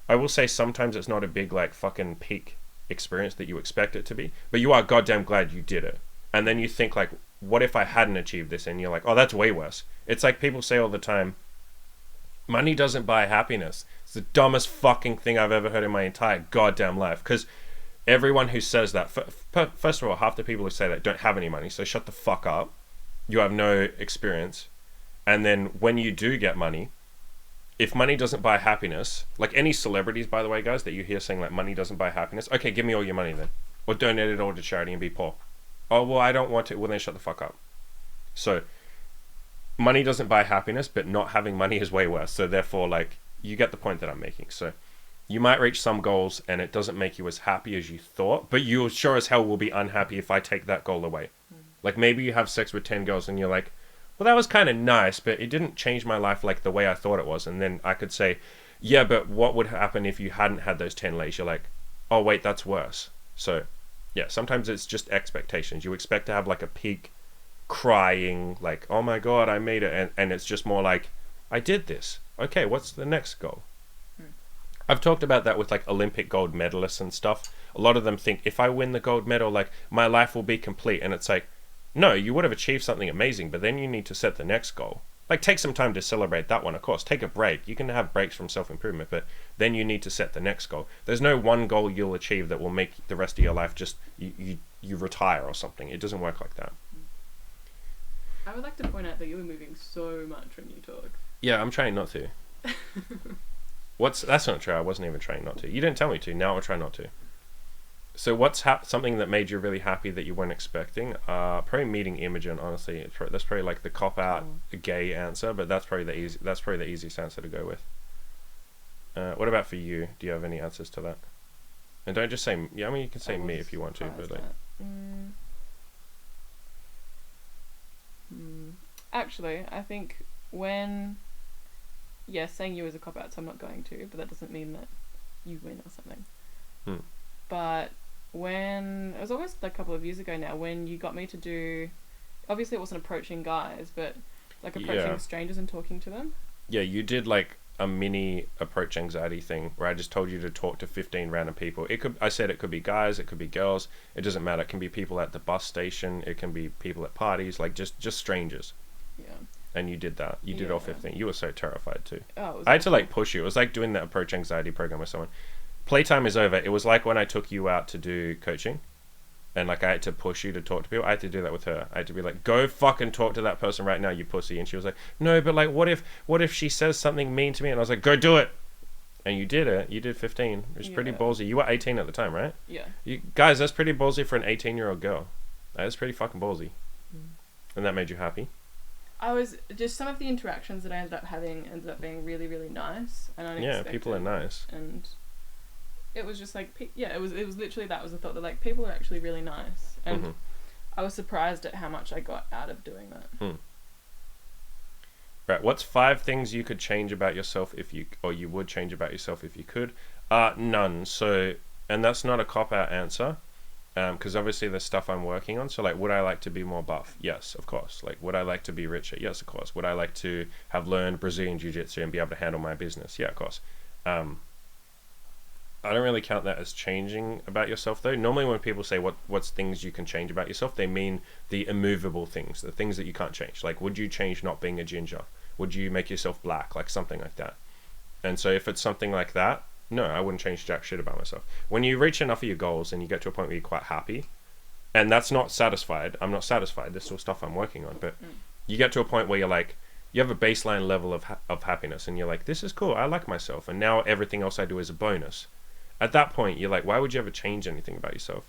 I will say sometimes it's not a big like fucking peak experience that you expect it to be, but you are goddamn glad you did it. And then you think like, what if I hadn't achieved this? And you're like, oh, that's way worse. It's like people say all the time, money doesn't buy happiness. It's the dumbest fucking thing I've ever heard in my entire goddamn life. Because everyone who says that, first of all, half the people who say that don't have any money, so shut the fuck up. You have no experience. And then when you do get money, if money doesn't buy happiness, like any celebrities, by the way, guys, that you hear saying like money doesn't buy happiness, okay, give me all your money then. Or donate it all to charity and be poor. Oh, well, I don't want it. Well, then shut the fuck up. So, money doesn't buy happiness, but not having money is way worse. So therefore, like, you get the point that I'm making. So you might reach some goals and it doesn't make you as happy as you thought, but you sure as hell will be unhappy if I take that goal away. Like maybe you have sex with 10 girls and you're like, well, that was kind of nice, but it didn't change my life like the way I thought it was. And then I could say, yeah, but what would happen if you hadn't had those 10 lays? You're like, oh, wait, that's worse. So yeah, sometimes it's just expectations. You expect to have like a peak crying, like, oh my God, I made it. And it's just more like, I did this. Okay, what's the next goal? I've talked about that with like Olympic gold medalists and stuff. A lot of them think if I win the gold medal, like my life will be complete. And it's like, no, you would have achieved something amazing, but then you need to set the next goal. Like take some time to celebrate that one, of course. Take a break. You can have breaks from self-improvement, but then you need to set the next goal. There's no one goal you'll achieve that will make the rest of your life just you retire or something. It doesn't work like that. I would like to point out that you were moving so much when you talk. Yeah, I'm trying not to. That's not true. I wasn't even trying not to. You didn't tell me to. Now I'll try not to. So what's something that made you really happy that you weren't expecting? Probably meeting Imogen. Honestly, that's probably like the cop out gay answer, but that's probably the easiest answer to go with. What about for you? Do you have any answers to that? And don't just say yeah. I mean, you can say me if you want to, but like. Actually, I think saying you as a cop out, so I'm not going to, but that doesn't mean that you win or something. But when it was almost like a couple of years ago now, when you got me to do, obviously it wasn't approaching guys, but like approaching strangers and talking to them. Yeah, you did like a mini approach anxiety thing where I just told you to talk to 15 random people. I said it could be guys, it could be girls, it doesn't matter. It can be people at the bus station, it can be people at parties, like just strangers. Yeah. And you did that. You did all 15. You were so terrified too. Oh, I had to like push you. It was like doing that approach anxiety program with someone. Playtime is over. It was like when I took you out to do coaching and like I had to push you to talk to people. I had to do that with her. I had to be like, go fucking talk to that person right now, you pussy. And she was like, no, but like what if she says something mean to me? And I was like, go do it. And you did it. You did 15. It was pretty ballsy. You were 18 at the time, right? Yeah. Guys, that's pretty ballsy for an 18-year-old girl. That's pretty fucking ballsy. And that made you happy? I was just, some of the interactions that I ended up having ended up being really, really nice and unexpected. Yeah, people are nice. And it was just like, it was literally that was the thought that like people are actually really nice, and I was surprised at how much I got out of doing that. Right, what's 5 things you could change about yourself you would change about yourself if you could? None. So, and that's not a cop-out answer, because obviously there's stuff I'm working on. So like, would I like to be more buff? Yes, of course. Like, would I like to be richer? Yes, of course. Would I like to have learned Brazilian Jiu-Jitsu and be able to handle my business? Yeah, of course. I don't really count that as changing about yourself though. Normally when people say what's things you can change about yourself, they mean the immovable things, the things that you can't change. Like, would you change not being a ginger? Would you make yourself black? Like something like that. And so if it's something like that, no, I wouldn't change jack shit about myself. When you reach enough of your goals and you get to a point where you're quite happy, and that's not satisfied, I'm not satisfied, there's still stuff I'm working on, but you get to a point where you're like, you have a baseline level of happiness and you're like, this is cool, I like myself, and now everything else I do is a bonus. At that point, you're like, why would you ever change anything about yourself?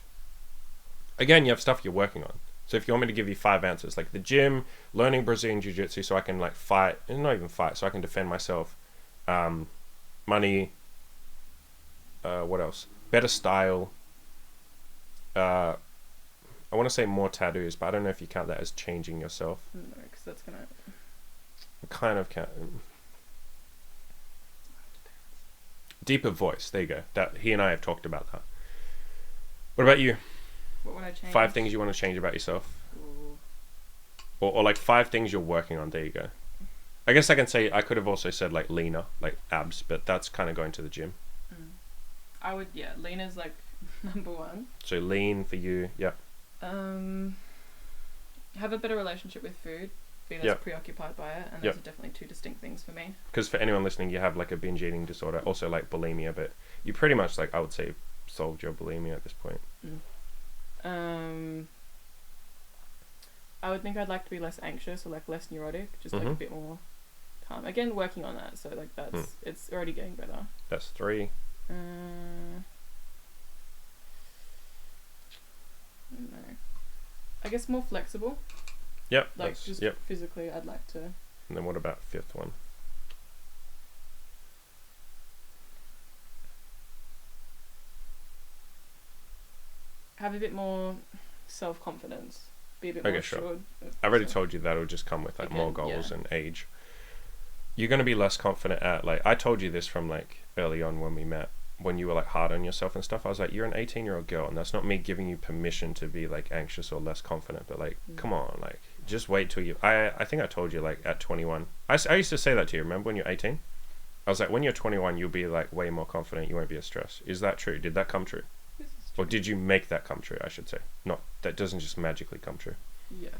Again, you have stuff you're working on. So if you want me to give you 5 answers, like the gym, learning Brazilian Jiu-Jitsu so I can like fight, and not even fight, so I can defend myself, money, what else? Better style. I want to say more tattoos, but I don't know if you count that as changing yourself. No, because that's gonna... Kind of count. Deeper voice. There you go. That he and I have talked about that. What about you? What would I change? 5 things you want to change about yourself. Ooh. Or like 5 things you're working on. There you go. I guess I can say, I could have also said like leaner, like abs, but that's kind of going to the gym. I would, leaner's like number 1. So lean for you, yeah. Have a better relationship with food. Be less preoccupied by it, and those are definitely 2 distinct things for me. Because for anyone listening, you have like a binge eating disorder, also like bulimia, but you pretty much like, I would say, solved your bulimia at this point. I would think I'd like to be less anxious or like less neurotic, just like a bit more calm. Again, working on that, so like that's it's already getting better. That's 3. I don't know. I guess more flexible. Yep. Like just physically, I'd like to. And then what about 5th one? Have a bit more self-confidence. Be a bit more assured. I've already told you that it'll just come with like more goals and age. You're going to be less confident at like, I told you this from like early on when we met, when you were like hard on yourself and stuff. I was like, you're an 18-year-old girl, and that's not me giving you permission to be like anxious or less confident, but like, come on, like just wait till you, I think I told you like at 21, I used to say that to you, remember when you're 18? I was like, when you're 21, you'll be like way more confident, you won't be as stressed. Is that true? Did that come true? Or did you make that come true, I should say? Not, that doesn't just magically come true. Yes.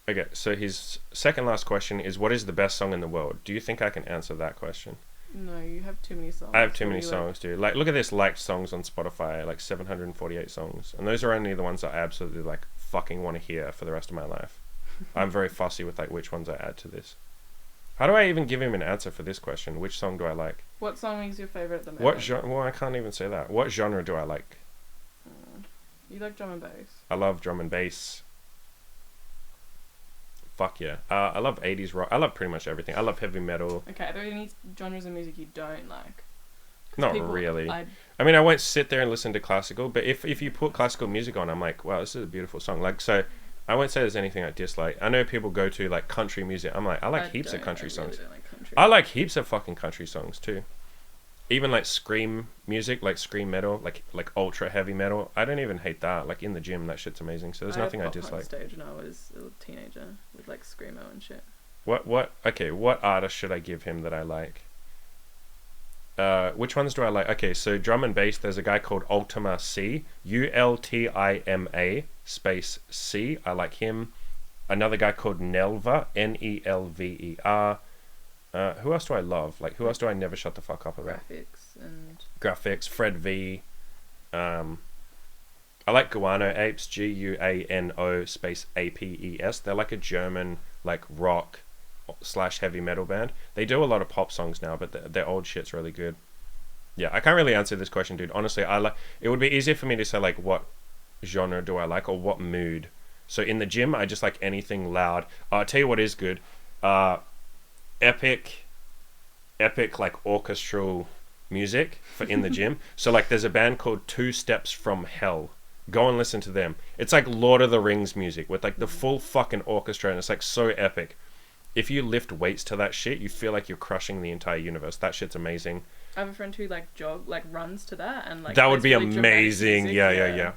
Okay, so his second last question is, what is the best song in the world? Do you think I can answer that question? No, you have too many songs. I have too many songs, dude. Like, look at this liked songs on Spotify, like 748 songs. And those are only the ones that I absolutely, like, fucking want to hear for the rest of my life. I'm very fussy with, like, which ones I add to this. How do I even give him an answer for this question? Which song do I like? What song is your favourite at the moment? What genre? Well, I can't even say that. What genre do I like? You like drum and bass. I love drum and bass. Fuck yeah. I love 80s rock. I love pretty much everything. I love heavy metal. Okay, are there any genres of music you don't like? Not really. I mean, I won't sit there and listen to classical, but if you put classical music on, I'm like, wow, this is a beautiful song. Like, so I won't say there's anything I dislike. I know people go to like country music. I'm like, I like heaps of country songs. Don't like country. I like heaps of fucking country songs too. Even like scream music, like scream metal, like ultra heavy metal. I don't even hate that. Like in the gym, that shit's amazing. So there's nothing I dislike. On stage when I was a teenager with like screamo and shit. Okay, what artist should I give him that I like? Which ones do I like? Okay, so drum and bass, there's a guy called Ultima C, Ultima space C. I like him. Another guy called Nelver, Nelver. Who else do I love? Like, who else do I never shut the fuck up about? Graphics, Fred V. I like Guano Apes, Guano space Apes. They're like a German, like, rock / heavy metal band. They do a lot of pop songs now, but their old shit's really good. Yeah, I can't really answer this question, dude. Honestly, it would be easier for me to say, like, what genre do I like, or what mood. So in the gym, I just like anything loud. I'll tell you what is good. Epic like orchestral music for in the gym. So like there's a band called 2 Steps from Hell. Go and listen to them. It's like Lord of the Rings music with like the full fucking orchestra, and it's like so epic. If you lift weights to that shit, you feel like you're crushing the entire universe. That shit's amazing. I have a friend who like runs to that, and like that would be really amazing. Yeah.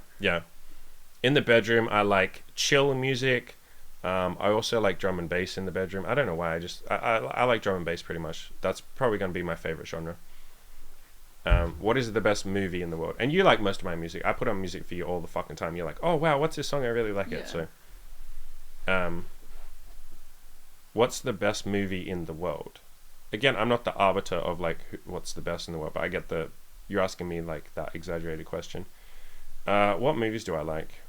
In the bedroom, I like chill music. I also like drum and bass in the bedroom. I don't know why. I like drum and bass pretty much. That's probably going to be my favorite genre. What is the best movie in the world? And you like most of my music. I put on music for you all the fucking time. You're like, oh wow, what's this song? I really like it. So, what's the best movie in the world? Again, I'm not the arbiter of like what's the best in the world, but I get you're asking me like that exaggerated question. What movies do I like?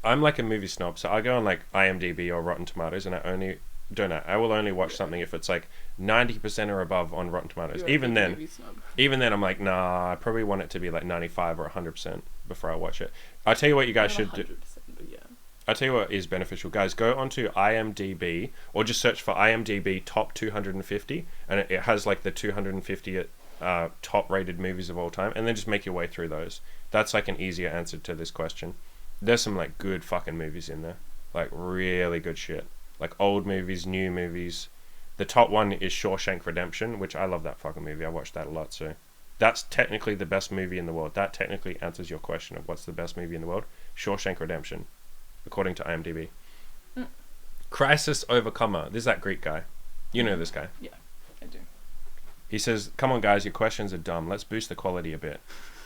I'm like a movie snob, so I go on like IMDb or Rotten Tomatoes, and I will only watch something if it's like 90% or above on Rotten Tomatoes. Even then, I'm like, nah, I probably want it to be like 95 or 100% before I watch it. I'll tell you what you guys should do. I'll tell you what is beneficial, guys. Go onto IMDb or just search for IMDb top 250, and it has like the 250 top rated movies of all time, and then just make your way through those. That's like an easier answer to this question. There's some like good fucking movies in there, like really good shit, like old movies, new movies. The top one is Shawshank Redemption, which I love that fucking movie. I watched that a lot. So That's technically the best movie in the world. That technically answers your question of what's the best movie in the world. Shawshank Redemption, according to IMDb. Mm. Crisis Overcomer. This is that Greek guy. You know this guy. Yeah, I do. He says, "Come on, guys, your questions are dumb. Let's boost the quality a bit.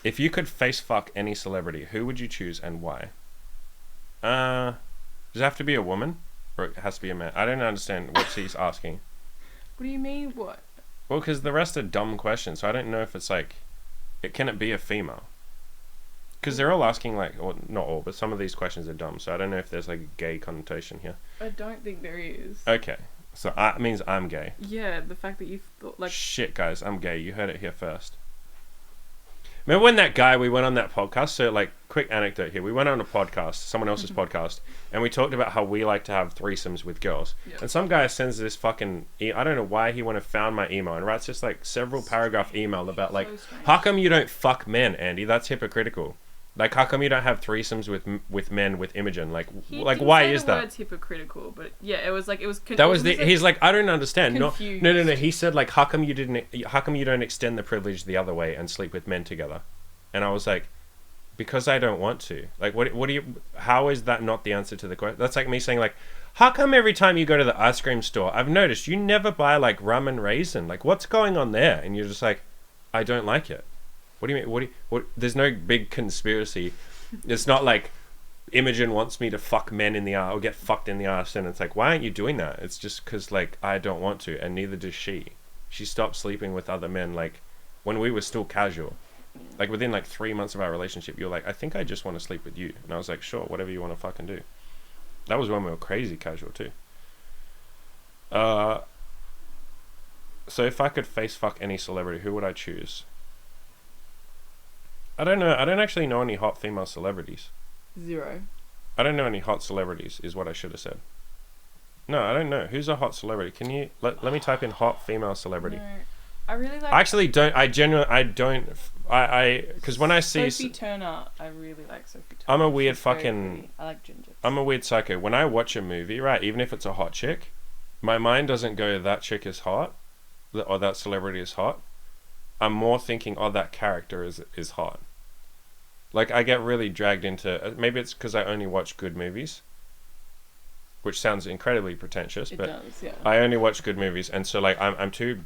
If you could face fuck any celebrity, who would you choose and why?" Does it have to be a woman, or it has to be a man? I don't understand what he's asking. What do you mean? What? Well, because the rest are dumb questions, so I don't know if it's like, can it be a female? Because they're all asking like, or not all, but some of these questions are dumb, so I don't know if there's like a gay connotation here. I don't think there is. Okay, so it means I'm gay. Yeah, the fact that you thought like. Shit, guys, I'm gay. You heard it here first. Remember when that guy, we went on that podcast? So, like, quick anecdote here. We went on a podcast, someone else's podcast, and we talked about how we like to have threesomes with girls. Yep. And some guy sends this fucking... I don't know why he went and found my email and writes just, like, several paragraph email about, like, how come you don't fuck men, Andy? That's hypocritical. Like, how come you don't have threesomes with men with Imogen? Like, why is that? Words hypocritical, but yeah, it was like it was. He's like, I don't understand. No. He said like, how come you don't extend the privilege the other way and sleep with men together? And I was like, because I don't want to. Like, what do you? How is that not the answer to the question? That's like me saying like, how come every time you go to the ice cream store, I've noticed you never buy like rum and raisin. Like, what's going on there? And you're just like, I don't like it. What do you mean? What? There's no big conspiracy. It's not like Imogen wants me to fuck men in the ass or get fucked in the ass, and it's like, why aren't you doing that? It's just because like I don't want to, and neither does she. She stopped sleeping with other men like when we were still casual. Like within like 3 months of our relationship, you're like, I think I just want to sleep with you, and I was like, sure, whatever you want to fucking do. That was when we were crazy casual too. So if I could face fuck any celebrity, who would I choose? I don't know. I don't actually know any hot female celebrities. Zero. I don't know any hot celebrities, is what I should have said. No, I don't know. Who's a hot celebrity? Can you... Let me type in hot female celebrity. No, I really like... I actually don't... Because when I see... Sophie Turner. I really like Sophie Turner. I'm a weird She's fucking... I like ginger. I'm a weird psycho. When I watch a movie, right, even if it's a hot chick, my mind doesn't go, that chick is hot, or that celebrity is hot. I'm more thinking, oh, that character is hot. Like, I get really dragged into... Maybe it's because I only watch good movies, which sounds incredibly pretentious, but it does, yeah. I only watch good movies, and so, like, I'm too...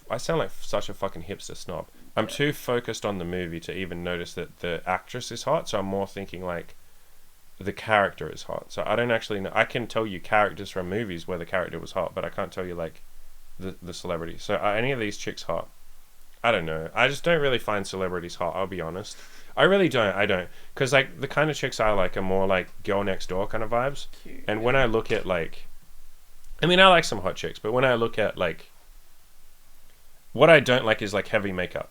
I sound like such a fucking hipster snob. I'm too focused on the movie to even notice that the actress is hot, so I'm more thinking, like, the character is hot. So I don't actually know... I can tell you characters from movies where the character was hot, but I can't tell you, like, the celebrity. So are any of these chicks hot? I don't know. I just don't really find celebrities hot, I'll be honest. I really don't. I don't. Because, like, the kind of chicks I like are more, like, girl next door kind of vibes. Cute, and when I look at, like... I mean, I like some hot chicks, but when I look at, like... What I don't like is, like, heavy makeup.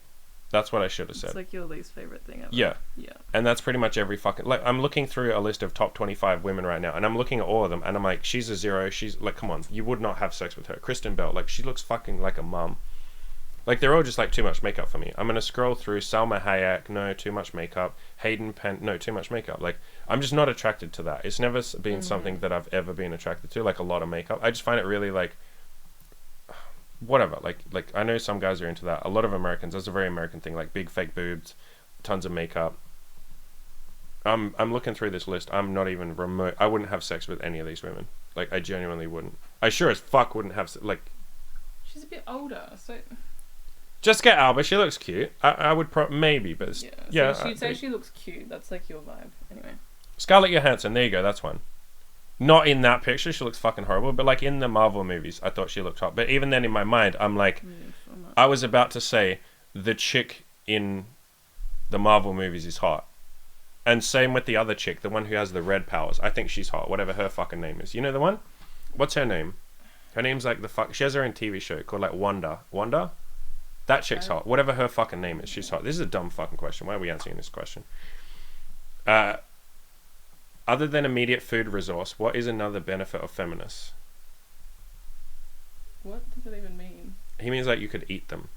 That's what I should have said. It's, like, your least favorite thing ever. Yeah. Yeah. And that's pretty much every fucking... Like, I'm looking through a list of top 25 women right now, and I'm looking at all of them, and I'm like, she's a zero. She's... Like, come on. You would not have sex with her. Kristen Bell. Like, she looks fucking like a mum. Like, they're all just, like, too much makeup for me. I'm going to scroll through Salma Hayek, no, too much makeup. Hayden Penn, no, too much makeup. Like, I'm just not attracted to that. It's never been something that I've ever been attracted to, like, a lot of makeup. I just find it really, like, whatever. Like I know some guys are into that. A lot of Americans, that's a very American thing, like, big fake boobs, tons of makeup. I'm looking through this list. I'm not even remote. I wouldn't have sex with any of these women. Like, I genuinely wouldn't. I sure as fuck wouldn't have, like... She's a bit older, so... Jessica Alba, she looks cute. I would maybe, but yeah. So you'd say she looks cute. That's like your vibe, anyway. Scarlett Johansson, there you go. That's one. Not in that picture, she looks fucking horrible. But like in the Marvel movies, I thought she looked hot. But even then, in my mind, I'm like, I was about to say the chick in the Marvel movies is hot, and same with the other chick, the one who has the red powers. I think she's hot. Whatever her fucking name is. You know the one? What's her name? Her name's like the fuck. She has her own TV show called like Wanda. Wanda. That chick's hot. Whatever her fucking name is, she's hot. This is a dumb fucking question. Why are we answering this question? Other than immediate food resource, what is another benefit of feminists? What does it even mean? He means like you could eat them.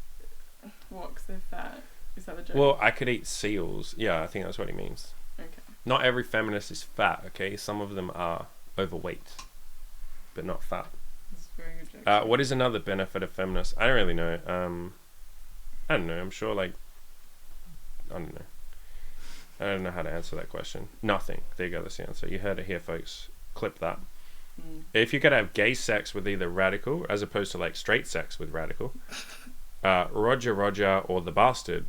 What, because they're fat? Is that the joke? Well, I could eat seals. Yeah, I think that's what he means. Okay. Not every feminist is fat, okay? Some of them are overweight, but not fat. That's a very good joke. What is another benefit of feminists? I don't really know. I don't know. I'm sure, like, I don't know. I don't know how to answer that question. Nothing. There you go. That's the answer. You heard it here, folks. Clip that. If you could have gay sex with either Radical, as opposed to like straight sex with Radical, Roger or the Bastard,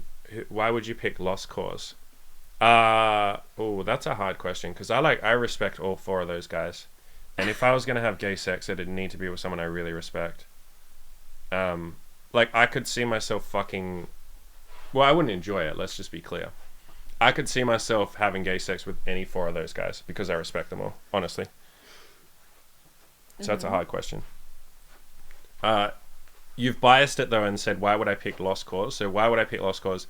why would you pick Lost Cause? Oh, that's a hard question because I respect all four of those guys, and if I was gonna have gay sex, it'd need to be with someone I really respect. Like I could see myself fucking. Well, I wouldn't enjoy it. Let's just be clear. I could see myself having gay sex with any four of those guys because I respect them all, honestly. So that's a hard question. You've biased it though and said, why would I pick Lost Cause? So why would I pick Lost Cause?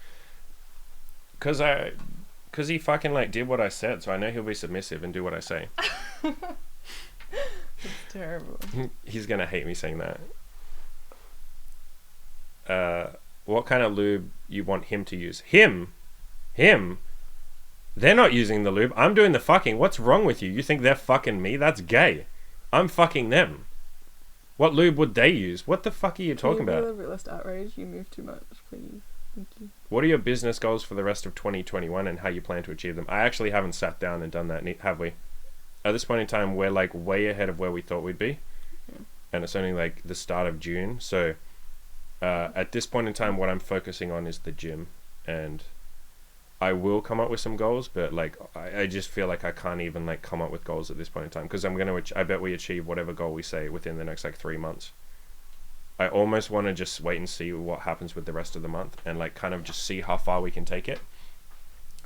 Because he fucking like did what I said, so I know he'll be submissive and do what I say. It's terrible. He's gonna hate me saying that. What kind of lube you want him to use? Him? They're not using the lube. I'm doing the fucking. What's wrong with you? You think they're fucking me? That's gay. I'm fucking them. What lube would they use? What the fuck are you talking about? Can you be less outrage? You move too much, please. Thank you. What are your business goals for the rest of 2021 and how you plan to achieve them? I actually haven't sat down and done that, have we? At this point in time, we're like way ahead of where we thought we'd be. Yeah. And it's only like the start of June. So at this point in time, what I'm focusing on is the gym. And I will come up with some goals, but like I just feel like I can't even like come up with goals at this point in time because I bet we achieve whatever goal we say within the next like 3 months. I almost want to just wait and see what happens with the rest of the month and like kind of just see how far we can take it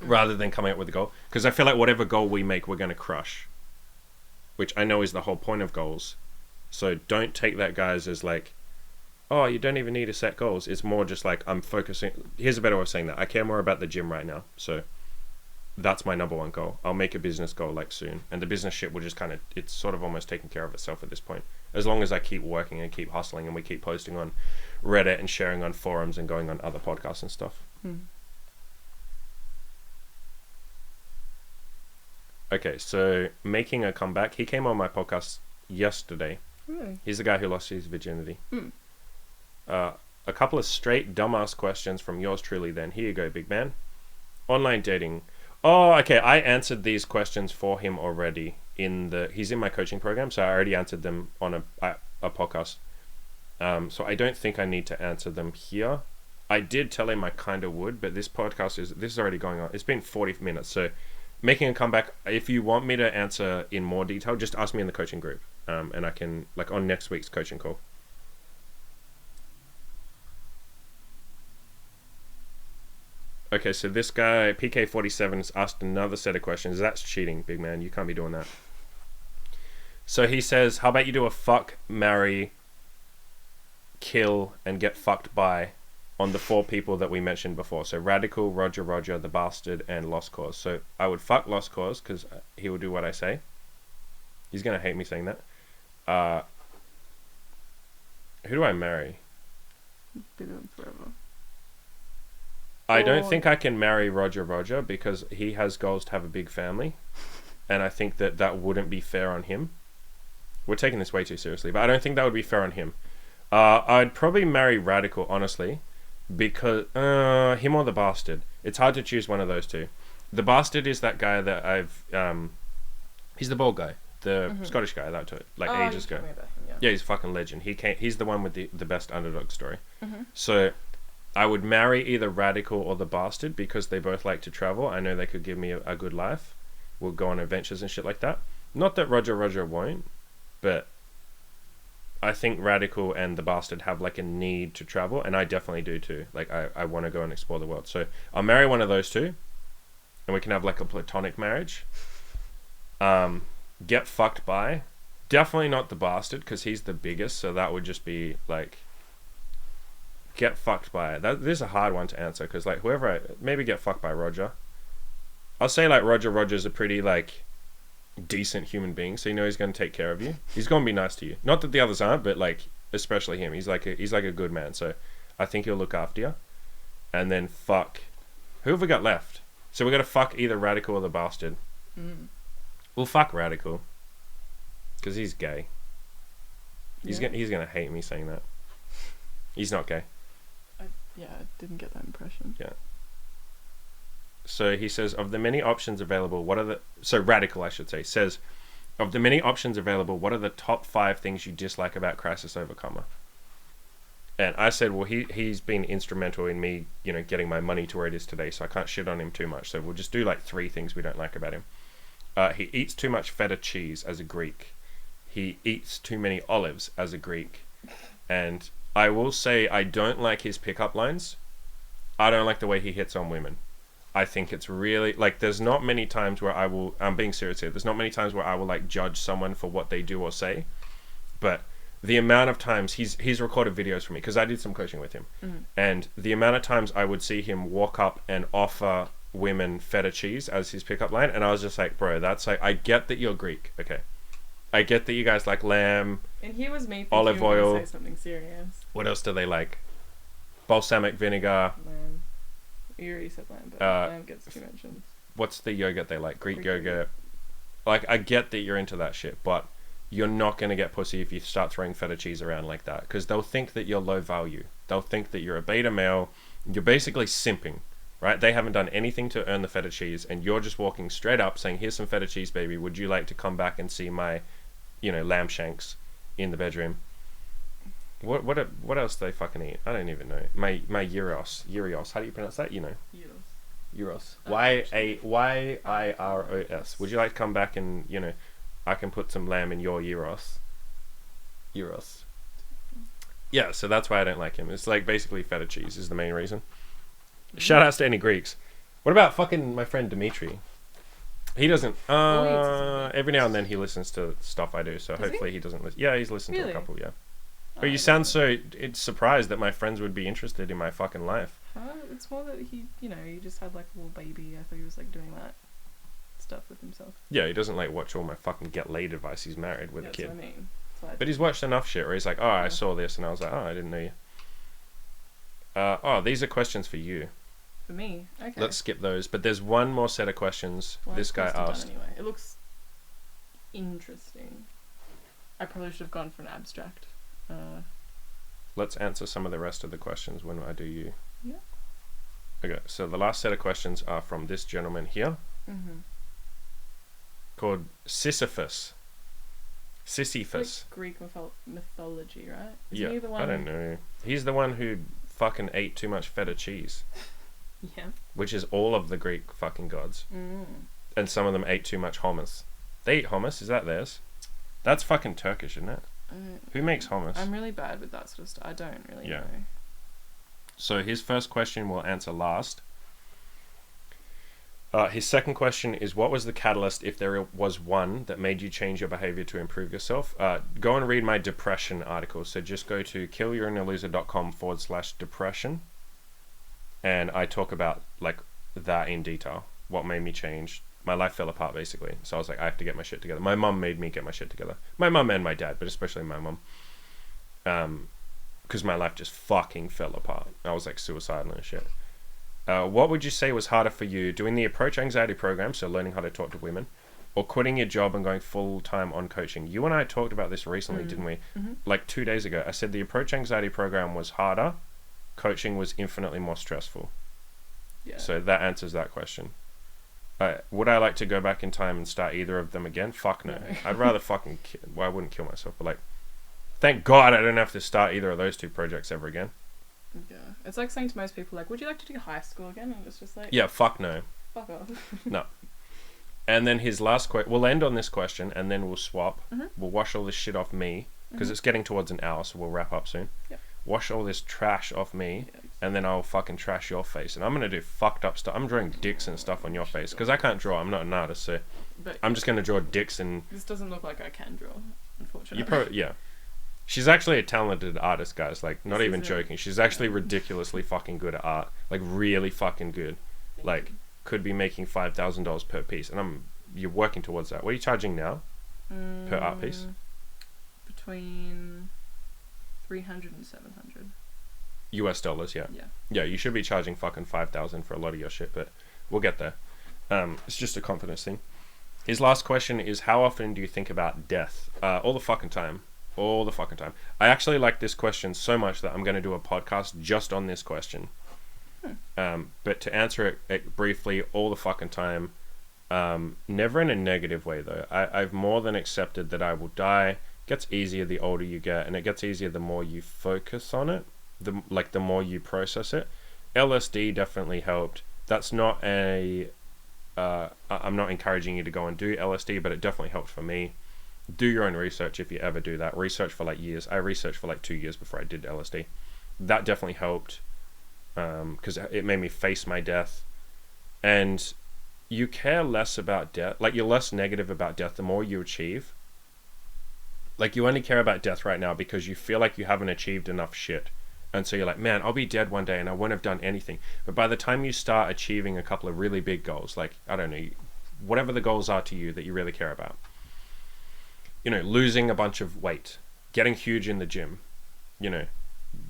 rather than coming up with a goal, because I feel like whatever goal we make we're going to crush, which I know is the whole point of goals. So don't take that, guys, as like, oh, you don't even need to set goals. It's more just like I'm focusing. Here's a better way of saying that. I care more about the gym right now. So that's my number one goal. I'll make a business goal like soon. And the business shit will just kind of, it's sort of almost taking care of itself at this point. As long as I keep working and keep hustling and we keep posting on Reddit and sharing on forums and going on other podcasts and stuff. Okay, so making a comeback. He came on my podcast yesterday. Really? He's the guy who lost his virginity. A couple of straight dumbass questions from yours truly then. Here you go, big man. Online dating. Oh, okay. I answered these questions for him already. He's in my coaching program, so I already answered them on a podcast. So I don't think I need to answer them here. I did tell him I kind of would, but this is already going on. It's been 40 minutes, so making a comeback. If you want me to answer in more detail, just ask me in the coaching group, and I can, like, on next week's coaching call. Okay, so this guy, PK47, has asked another set of questions. That's cheating, big man. You can't be doing that. So he says, how about you do a fuck, marry, kill, and get fucked by on the 4 people that we mentioned before. So Radical, Roger, the Bastard, and Lost Cause. So I would fuck Lost Cause because he will do what I say. He's going to hate me saying that. Who do I marry? Be with him forever. I don't think I can marry Roger because he has goals to have a big family, and I think that wouldn't be fair on him. We're taking this way too seriously, but I don't think that would be fair on him. I'd probably marry Radical, honestly, because him or the Bastard. It's hard to choose one of those two. The Bastard is that guy that he's the bald guy, the Scottish guy that ages ago. Yeah, he's a fucking legend. He's the one with the best underdog story. So I would marry either Radical or the Bastard because they both like to travel. I know they could give me a good life. We'll go on adventures and shit like that. Not that Roger won't, but I think Radical and the Bastard have like a need to travel, and I definitely do too. Like I want to go and explore the world. So I'll marry one of those two, and we can have like a platonic marriage. Get fucked by. Definitely not the Bastard because he's the biggest, so that would just be like get fucked by. This is a hard one to answer because like maybe get fucked by Roger. I'll say like Roger's a pretty like decent human being, so you know he's going to take care of you. He's going to be nice to you. Not that the others aren't, but like especially him. He's like a good man, so I think he'll look after you. And then fuck. Who have we got left? So we got to fuck either Radical or the Bastard. We'll fuck Radical because he's gay. He's gonna hate me saying that. He's not gay. Yeah, I didn't get that impression. Yeah. So he says, of the many options available, what are the... So Radical, I should say, says, of the many options available, what are the top 5 things you dislike about Crisis Overcomer? And I said, well, he's been instrumental in me, getting my money to where it is today, so I can't shit on him too much. So we'll just do like 3 things we don't like about him. He eats too much feta cheese as a Greek. He eats too many olives as a Greek. And I will say I don't like his pickup lines. I don't like the way he hits on women. I think it's really... Like, there's not many times where I'm being serious here. There's not many times where I will, like, judge someone for what they do or say. But the amount of times... He's recorded videos for me, because I did some coaching with him. And the amount of times I would see him walk up and offer women feta cheese as his pickup line, and I was just like, bro, that's like... I get that you're Greek, okay? I get that you guys like lamb... And here was me thinking olive oil. Say something serious. What else do they like? Balsamic vinegar. Lamb. You already said lamb, but lamb gets 2 mentions. What's the yogurt they like? Greek yogurt. Like, I get that you're into that shit, but you're not going to get pussy if you start throwing feta cheese around like that, because they'll think that you're low value. They'll think that you're a beta male. You're basically simping, right? They haven't done anything to earn the feta cheese, and you're just walking straight up saying, here's some feta cheese, baby. Would you like to come back and see my, lamb shanks in the bedroom? What else do they fucking eat? I don't even know. My gyros. How do you pronounce that? Euros. Yiros. Would you like to come back and I can put some lamb in your gyros. Yeah, so that's why I don't like him. It's like basically feta cheese is the main reason. Shout outs to any Greeks. What about fucking my friend Dimitri? He doesn't. Every now and then he listens to stuff I do, so hopefully he doesn't listen. Yeah, he's listened to a couple. Yeah. But you sound so surprised that my friends would be interested in my fucking life. It's more that he just had like a little baby. I thought he was like doing that stuff with himself. Yeah, he doesn't like watch all my fucking get laid advice. He's married with a kid. That's what I mean. But he's watched enough shit where he's like, I saw this, and I was like, I didn't know you. These are questions for you. For me? Okay. Let's skip those. But there's one more set of questions this guy asked. Anyway. It looks interesting. I probably should have gone for an abstract. Let's answer some of the rest of the questions when I do you. Yeah. Okay, so the last set of questions are from this gentleman here. Called Sisyphus. Sisyphus. Like Greek mythology, right? Isn't he the one? I don't know. He's the one who fucking ate too much feta cheese. Yeah. Which is all of the Greek fucking gods. And some of them ate too much hummus. They eat hummus? Is that theirs? That's fucking Turkish, isn't it? Who makes hummus? I'm really bad with that sort of stuff. I don't really know. So his first question we'll answer last. His second question is, what was the catalyst, if there was one, that made you change your behavior to improve yourself? Go and read my depression article. So just go to killyourinaloser.com/depression. And I talk about like that in detail. What made me change. My life fell apart, basically. So I was like, I have to get my shit together. My mum made me get my shit together. My mum and my dad, but especially my mum. Because my life just fucking fell apart. I was like suicidal and shit. What would you say was harder for you, doing the approach anxiety program, so learning how to talk to women, or quitting your job and going full-time on coaching? You and I talked about this recently, didn't we? Like 2 days ago. I said the approach anxiety program was harder. Coaching was infinitely more stressful. Yeah. So that answers that question. Would I like to go back in time and start either of them again? Fuck no. I'd rather fucking... I wouldn't kill myself, but like... Thank God I don't have to start either of those 2 projects ever again. Yeah. It's like saying to most people, like, would you like to do high school again? And it's just like... Yeah, fuck no. Fuck off. No. And then his last question... We'll end on this question, and then we'll swap. We'll wash all this shit off me, because it's getting towards an hour, so we'll wrap up soon. Yep. Wash all this trash off me, and then I'll fucking trash your face. And I'm going to do fucked up stuff. I'm drawing dicks and stuff on your face, because I can't draw. I'm not an artist, so... But I'm just going to draw dicks and... This doesn't look like I can draw, unfortunately. You probably... Yeah. She's actually a talented artist, guys. Like, not even joking. She's actually ridiculously fucking good at art. Like, really fucking good. Like, could be making $5,000 per piece. And you're working towards that. What are you charging now? Per art piece? Between 300 and 700. US dollars, yeah. Yeah, you should be charging fucking 5,000 for a lot of your shit, but we'll get there. It's just a confidence thing. His last question is, how often do you think about death? All the fucking time. All the fucking time. I actually like this question so much that I'm going to do a podcast just on this question. But to answer it briefly, all the fucking time, never in a negative way though. I've more than accepted that I will die. It gets easier the older you get, and it gets easier the more you focus on it, the more you process it. LSD definitely helped. That's not I'm not encouraging you to go and do LSD, but it definitely helped for me. Do your own research if you ever do that. Research for like years. I researched for like 2 years before I did LSD. That definitely helped, because it made me face my death. And you care less about death. Like, you're less negative about death the more you achieve. Like, you only care about death right now because you feel like you haven't achieved enough shit. And so you're like, man, I'll be dead one day and I won't have done anything. But by the time you start achieving a couple of really big goals, like, I don't know, whatever the goals are to you that you really care about, you know, losing a bunch of weight, getting huge in the gym, you know,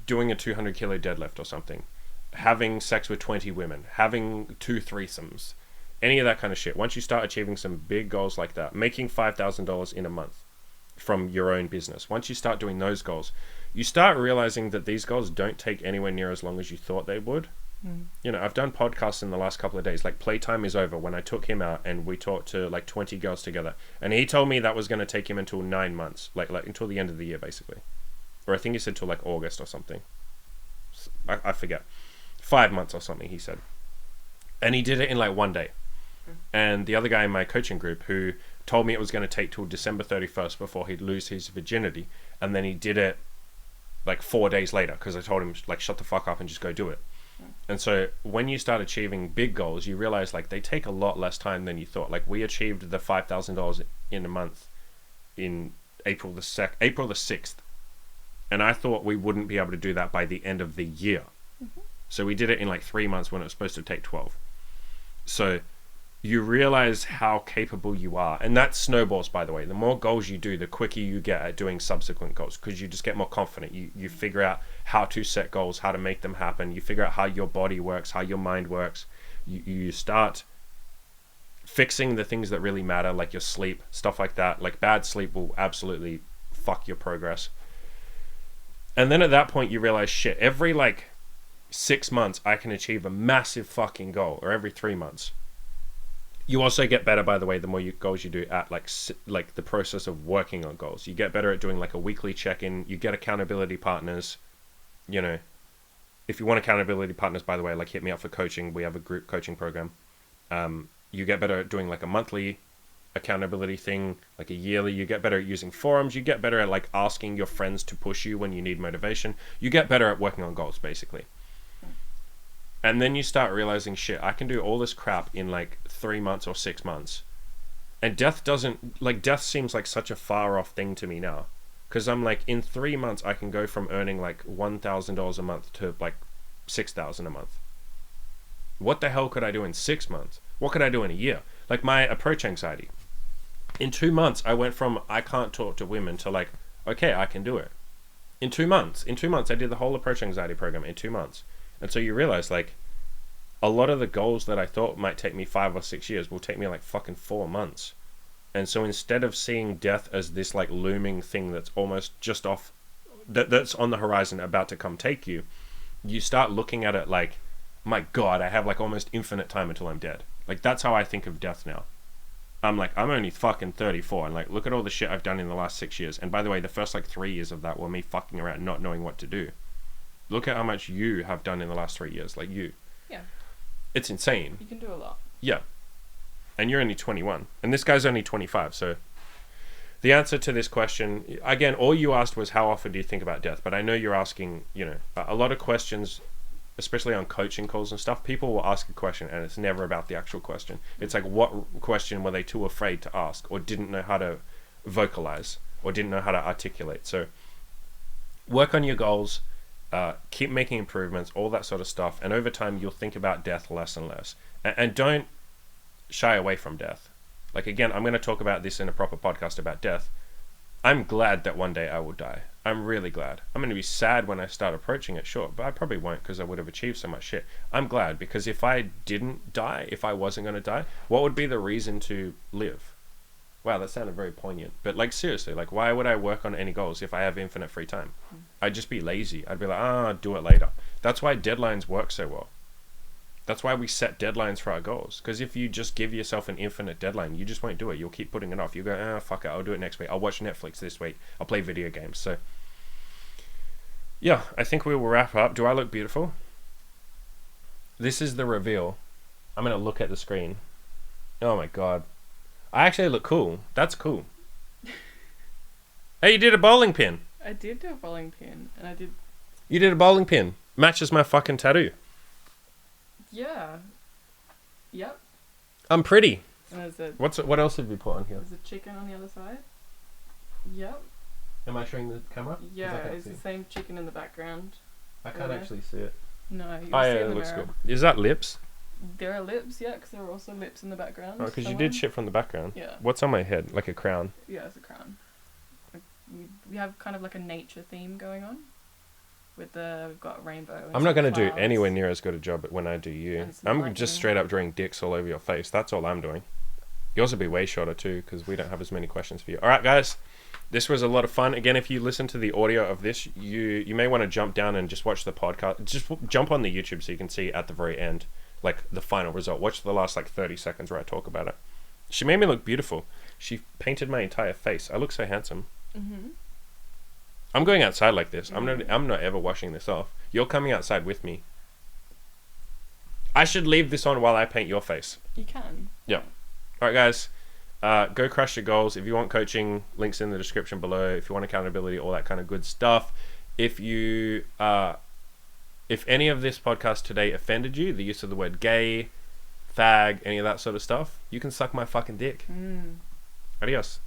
doing a 200 kilo deadlift or something, having sex with 20 women, having 2 threesomes, any of that kind of shit. Once you start achieving some big goals like that, making $5,000 in a month from your own business, once you start doing those goals, you start realizing that these goals don't take anywhere near as long as you thought they would. You know, I've done podcasts in the last couple of days, like Playtime is Over, when I took him out and we talked to like 20 girls together, and he told me that was going to take him until 9 months, like until the end of the year basically, or I think he said till like August or something. I forget, 5 months or something he said, and he did it in like 1 day. And the other guy in my coaching group who told me it was going to take till December 31st before he'd lose his virginity, and then he did it like 4 days later because I told him like shut the fuck up and just go do it. And so when you start achieving big goals, you realize like they take a lot less time than you thought. Like, we achieved the $5,000 in a month in April the 6th, and I thought we wouldn't be able to do that by the end of the year. So we did it in like 3 months when it was supposed to take 12. So you realize how capable you are, and that snowballs, by the way. The more goals you do, the quicker you get at doing subsequent goals, because you just get more confident. You figure out how to set goals, how to make them happen. You figure out how your body works, how your mind works. You start fixing the things that really matter, like your sleep, stuff like that. Like, bad sleep will absolutely fuck your progress. And then at that point you realize, shit, every like 6 months I can achieve a massive fucking goal, or every 3 months. You also get better, by the way, the more goals you do at like the process of working on goals. You get better at doing like a weekly check-in. You get accountability partners. You know, if you want accountability partners, by the way, like, hit me up for coaching. We have a group coaching program. You get better at doing like a monthly accountability thing, like a yearly. You get better at using forums. You get better at like asking your friends to push you when you need motivation. You get better at working on goals, basically. And then you start realizing, shit, I can do all this crap in like 3 months or 6 months. And death seems like such a far off thing to me now. Because I'm like, in 3 months, I can go from earning like $1,000 a month to like $6,000 a month. What the hell could I do in 6 months? What could I do in a year? Like, my approach anxiety. In 2 months, I went from I can't talk to women to like, okay, I can do it. In 2 months, I did the whole approach anxiety program in 2 months. And so you realize, like, a lot of the goals that I thought might take me 5 or 6 years will take me like fucking 4 months. And so instead of seeing death as this like looming thing that's almost just off, that's on the horizon about to come take you, you start looking at it like, my God, I have like almost infinite time until I'm dead. Like, that's how I think of death now. I'm like, I'm only fucking 34, and like, look at all the shit I've done in the last 6 years. And by the way, the first like 3 years of that were me fucking around, not knowing what to do. Look at how much you have done in the last 3 years. Like, you. Yeah. It's insane. You can do a lot. Yeah. And you're only 21. And this guy's only 25. So the answer to this question, again, all you asked was how often do you think about death? But I know you're asking, you know, a lot of questions, especially on coaching calls and stuff. People will ask a question and it's never about the actual question. It's like, what question were they too afraid to ask, or didn't know how to vocalize, or didn't know how to articulate? So work on your goals. Keep making improvements, all that sort of stuff, and over time you'll think about death less and less. And don't shy away from death. Like, again, I'm going to talk about this in a proper podcast about death. I'm glad that one day I will die. I'm really glad. I'm going to be sad when I start approaching it, sure, but I probably won't, because I would have achieved so much shit. I'm glad, because if I didn't die, if I wasn't going to die, what would be the reason to live? Wow, that sounded very poignant. But like seriously, like why would I work on any goals if I have infinite free time? I'd just be lazy. I'd be like, I'll do it later. That's why deadlines work so well. That's why we set deadlines for our goals. Because if you just give yourself an infinite deadline, you just won't do it. You'll keep putting it off. You go, fuck it, I'll do it next week. I'll watch Netflix this week. I'll play video games. So, yeah, I think we will wrap up. Do I look beautiful? This is the reveal. I'm going to look at the screen. Oh my god. I actually look cool. That's cool. Hey, you did a bowling pin. I did do a bowling pin, and I did... You did a bowling pin. Matches my fucking tattoo. Yeah. Yep. I'm pretty. And there's What else have you put on here? there's a chicken on the other side. Yep. Am I showing the camera? Yeah, it's the same chicken in the background. I can't actually see it. No, you Oh see yeah, in it the looks mirror. good. Is that lips? There are lips, yeah, because there are also lips in the background. Oh, because you did shit from the background. Yeah. What's on my head? Like a crown. Yeah, it's a crown. Like, we have kind of like a nature theme going on. We've got rainbow. And I'm not going to do clouds. anywhere near as good a job when I do you. And some I'm lightning. just straight up drawing dicks all over your face. That's all I'm doing. Yours will be way shorter too, because we don't have as many questions for you. All right, guys. This was a lot of fun. Again, if you listen to the audio of this, you may want to jump down and just watch the podcast. Just jump on the YouTube so you can see at the very end, like the final result. Watch the last like 30 seconds where I talk about it. She made me look beautiful. She painted my entire face. I look so handsome. Mm-hmm. I'm going outside like this. Mm-hmm. I'm not ever washing this off. You're coming outside with me. I should leave this on while I paint your face. You can. Yeah. All right, guys. Go crush your goals. If you want coaching, links in the description below. If you want accountability, all that kind of good stuff. If you, if any of this podcast today offended you, the use of the word gay, fag, any of that sort of stuff, you can suck my fucking dick. Adios.